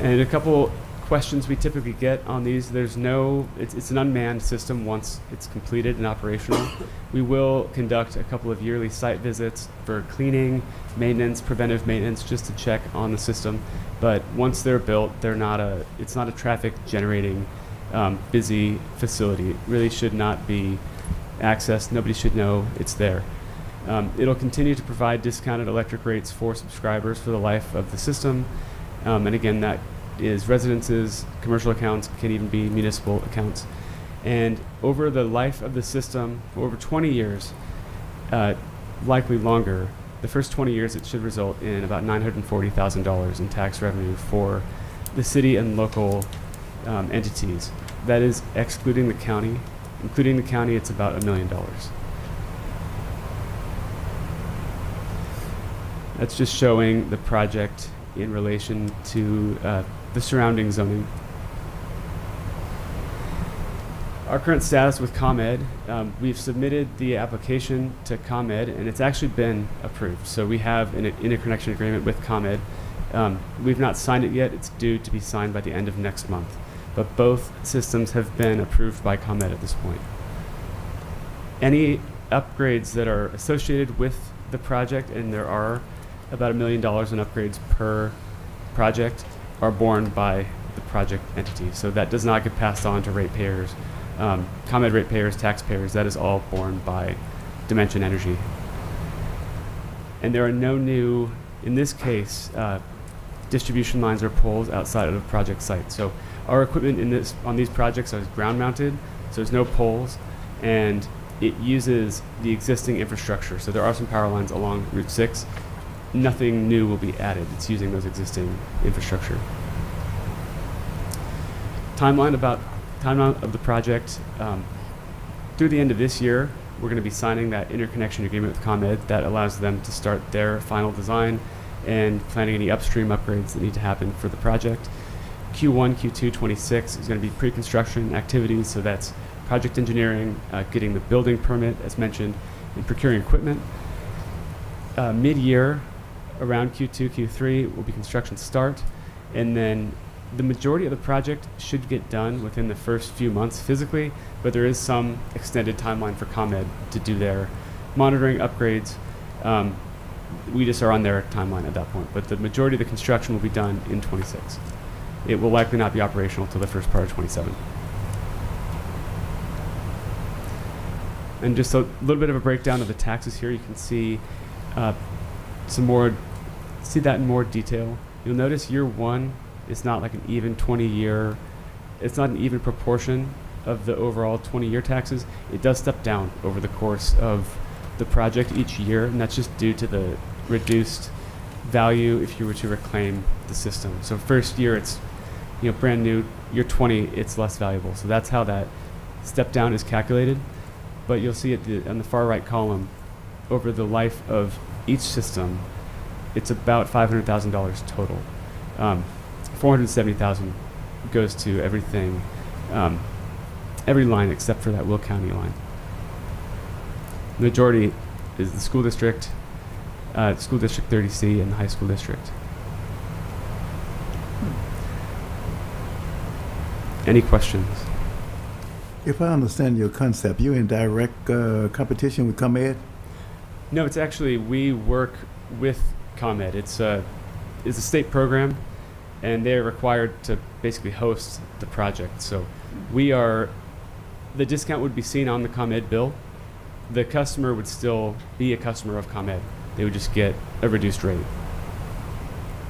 And a couple questions we typically get on these. It's an unmanned system once it's completed and operational. We will conduct a couple of yearly site visits for cleaning, maintenance, preventive maintenance, just to check on the system. But once they're built, it's not a traffic generating busy facility. It really should not be accessed. Nobody should know it's there. It'll continue to provide discounted electric rates for subscribers for the life of the system. And again, that is residences, commercial accounts, can even be municipal accounts. And over the life of the system, over 20 years, likely longer, the first 20 years it should result in about $940,000 in tax revenue for the city and local entities. That is excluding the county. Including the county, it's about $1 million. That's just showing the project in relation to the surrounding zoning. Our current status with ComEd, we've submitted the application to ComEd, and it's actually been approved. So we have an interconnection agreement with ComEd. We've not signed it yet. It's due to be signed by the end of next month. But both systems have been approved by ComEd at this point. Any upgrades that are associated with the project, and there are about $1 million in upgrades per project, are borne by the project entity. So that does not get passed on to ratepayers, ComEd ratepayers, taxpayers. That is all borne by Dimension Energy. And there are no new, in this case, distribution lines or poles outside of the project site. So our equipment on these projects is ground mounted, so there's no poles, and it uses the existing infrastructure. So there are some power lines along Route 6. Nothing new will be added. It's using those existing infrastructure. Timeline of the project. Through the end of this year, we're going to be signing that interconnection agreement with ComEd that allows them to start their final design and planning any upstream upgrades that need to happen for the project. Q1, Q2, 26 is going to be pre-construction activities, so that's project engineering, getting the building permit, as mentioned, and procuring equipment. Mid-year, around Q2, Q3, will be construction start, and then the majority of the project should get done within the first few months physically, but there is some extended timeline for ComEd to do their monitoring upgrades. We just are on their timeline at that point, but the majority of the construction will be done in 26. It will likely not be operational till the first part of 27. And just a little bit of a breakdown of the taxes here. You can see see that in more detail. You'll notice year one is not like an even 20-year, it's not an even proportion of the overall 20-year taxes. It does step down over the course of the project each year, and that's just due to the reduced value if you were to reclaim the system. So first year it's brand new, year 20 it's less valuable. So that's how that step down is calculated. But you'll see on the far right column, over the life of each system, it's about $500,000 total. $470,000 goes to everything, every line except for that Will County line. The majority is the school district, School District 30C, and the high school district. Any questions? If I understand your concept, you're in direct competition with ComEd? No, it's actually, we work with ComEd. It's a state program, and they're required to basically host the project. So the discount would be seen on the ComEd bill. The customer would still be a customer of ComEd. They would just get a reduced rate.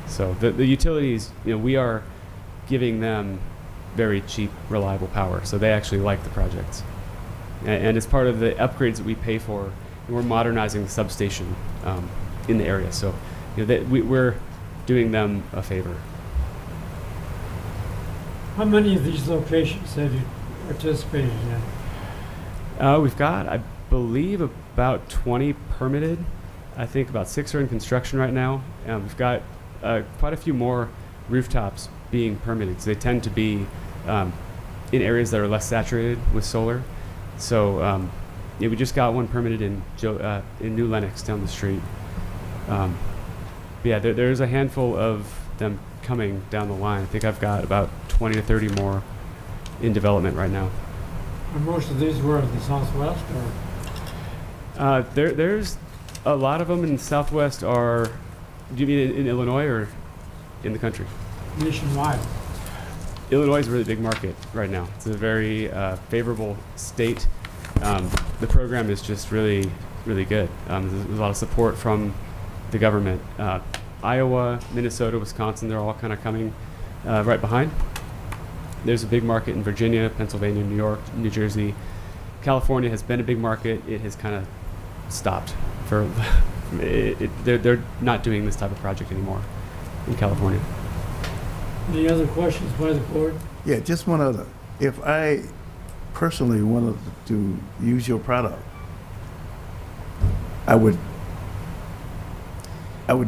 So the utilities, we are giving them very cheap, reliable power. So they actually like the projects. And as part of the upgrades that we pay for, we're modernizing the substation in the area. So we're doing them a favor. How many of these locations have you participated in? We've got, I believe, about 20 permitted. I think about 6 are in construction right now. We've got quite a few more rooftops being permitted. So they tend to be in areas that are less saturated with solar. So we just got one permitted in New Lenox down the street. There's a handful of them coming down the line. I think I've got about 20 to 30 more in development right now. And most of these were in the Southwest, or? There's a lot of them in the Southwest. Do you mean in Illinois or in the country? Nationwide. Illinois is a really big market right now. It's a very favorable state. The program is just really, really good. There's a lot of support from the government. Iowa, Minnesota, Wisconsin, they're all kind of coming right behind. There's a big market in Virginia, Pennsylvania, New York, New Jersey. California has been a big market. It has kind of stopped. They're not doing this type of project anymore in California. Any other questions by the board? Yeah, just one other. If I personally wanted to use your product, I would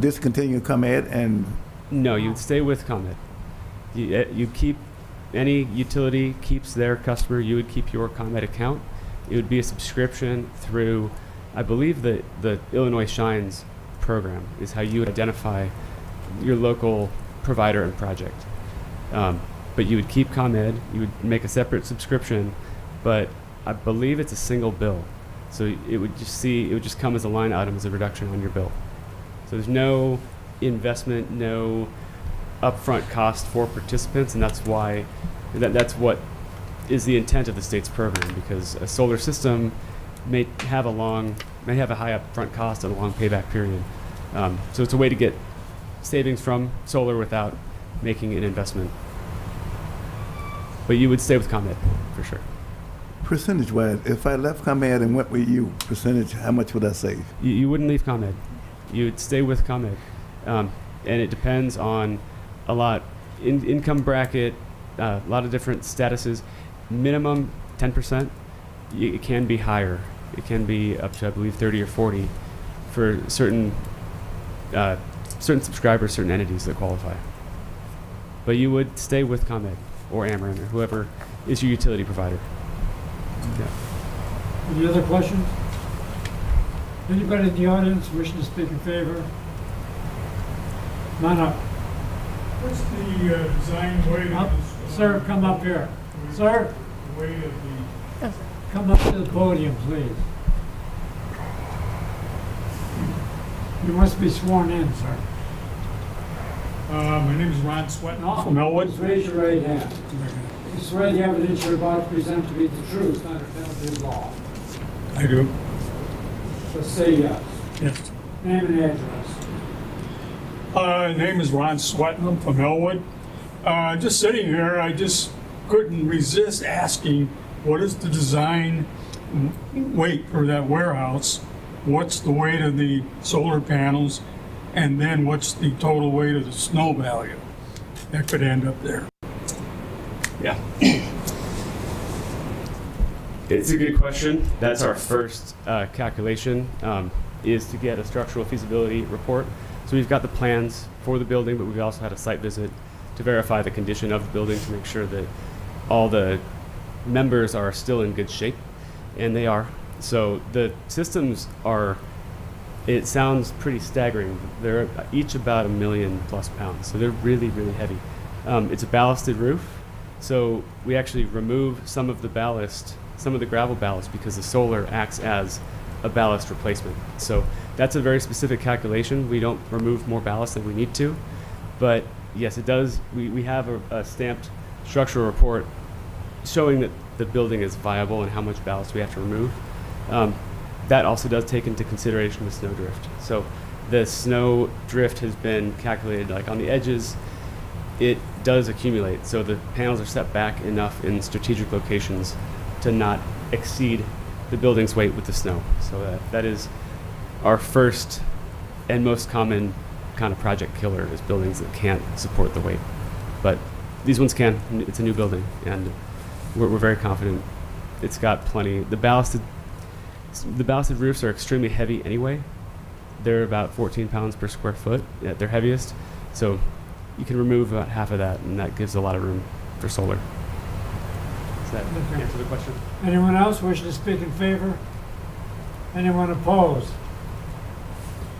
discontinue ComEd and... No, you'd stay with ComEd. You'd keep, any utility keeps their customer, you would keep your ComEd account. It would be a subscription through, I believe the Illinois Shines program is how you would identify your local provider and project. But you would keep ComEd, you would make a separate subscription, but I believe it's a single bill. So it would just come as a line item as a reduction on your bill. So there's no investment, no upfront cost for participants, and that's why that's what is the intent of the state's program, because a solar system may have a long may have a high upfront cost and a long payback period. So it's a way to get savings from solar without making an investment. But you would stay with ComEd for sure. Percentage-wise, if I left ComEd and went with you, percentage, how much would I save? You wouldn't leave ComEd. You would stay with ComEd. And it depends on a lot, income bracket, a lot of different statuses. Minimum 10%. It can be higher. It can be up to, I believe, 30 or 40 for certain subscribers, certain entities that qualify. But you would stay with ComEd or Ameren or whoever is your utility provider. Yeah. Any other questions? Anybody in the audience wishing to speak in favor? None up. What's the design weight Up. of this? Sir, come up here. Sir, Weight of the, come up to the podium, please. You must be sworn in, sir. my name is Ron Sweat No, from Elwood. please raise your right hand. You swear the evidence you're about to present to be the truth under penalty of law. I do. So say yes. Yes. Name and address. Name is Ron Sweat. I'm from Elwood. Just sitting here, I just couldn't resist asking, what is the design weight for that warehouse? What's the weight of the solar panels? And then what's the total weight of the snow value that could end up there? Yeah. It's a good question. That's our first calculation, is to get a structural feasibility report. So we've got the plans for the building, but we've also had a site visit to verify the condition of the building to make sure that all the members are still in good shape, and they are. So the systems are, it sounds pretty staggering. They're each about 1 million plus pounds, so they're really, really heavy. It's a ballasted roof, so we actually remove some of the ballast, some of the gravel ballast, because the solar acts as a ballast replacement. So that's a very specific calculation. We don't remove more ballast than we need to, but yes, it does. We have a stamped structural report showing that the building is viable and how much ballast we have to remove. That also does take into consideration the snow drift. So the snow drift has been calculated, like on the edges, it does accumulate. So the panels are set back enough in strategic locations to not exceed the building's weight with the snow. So that is our first and most common kind of project killer, is buildings that can't support the weight. But these ones can. It's a new building, and we're very confident it's got plenty. The ballasted roofs are extremely heavy anyway. They're about 14 pounds per square foot at their heaviest. So you can remove about half of that, and that gives a lot of room for solar. Does that answer the question? Anyone else wishing to speak in favor? Anyone opposed?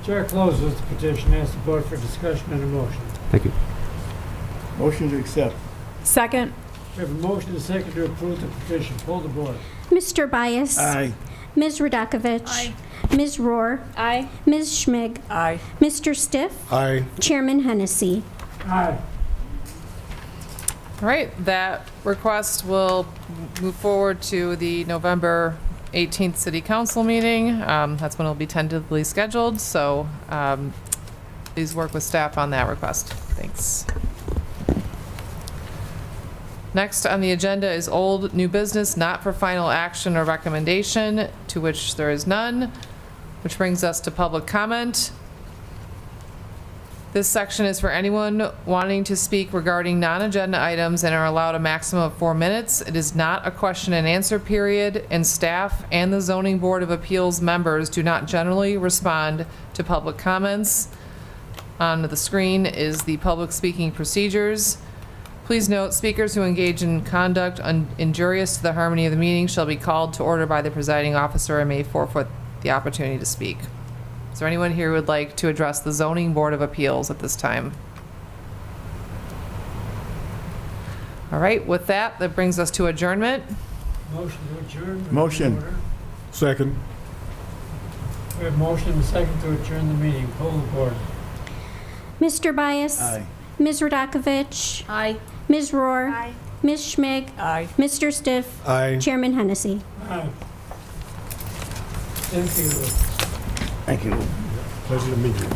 Chair closes the petition. Asks the board for discussion and a motion. Thank you. Motion to accept. Second. We have a motion and a second to approve the petition. Poll the board. Mr. Bias. Aye. Ms. Radakovich. Aye. Ms. Rohr. Aye. Ms. Schmig. Aye. Mr. Stiff. Aye. Chairman Hennessy. Aye. All right, that request will move forward to the November 18th City Council meeting. That's when it'll be tentatively scheduled, so please work with staff on that request. Thanks. Next on the agenda is old new business, not for final action or recommendation, to which there is none, which brings us to public comment. This section is for anyone wanting to speak regarding non-agenda items and are allowed a maximum of 4 minutes. It is not a question and answer period, and staff and the Zoning Board of Appeals members do not generally respond to public comments. On the screen is the public speaking procedures. Please note, speakers who engage in conduct injurious to the harmony of the meeting shall be called to order by the presiding officer and may forfeit the opportunity to speak. Is there anyone here who would like to address the Zoning Board of Appeals at this time? All right, with that, that brings us to adjournment. Motion to adjourn. Motion. Second. We have motion and a second to adjourn the meeting. Poll the board. Mr. Bias. Aye. Ms. Radakovich. Aye. Ms. Rohr. Aye. Ms. Schmig. Aye. Mr. Stiff. Aye. Chairman Hennessy. Aye. Thank you. Thank you. Pleasure to meet you.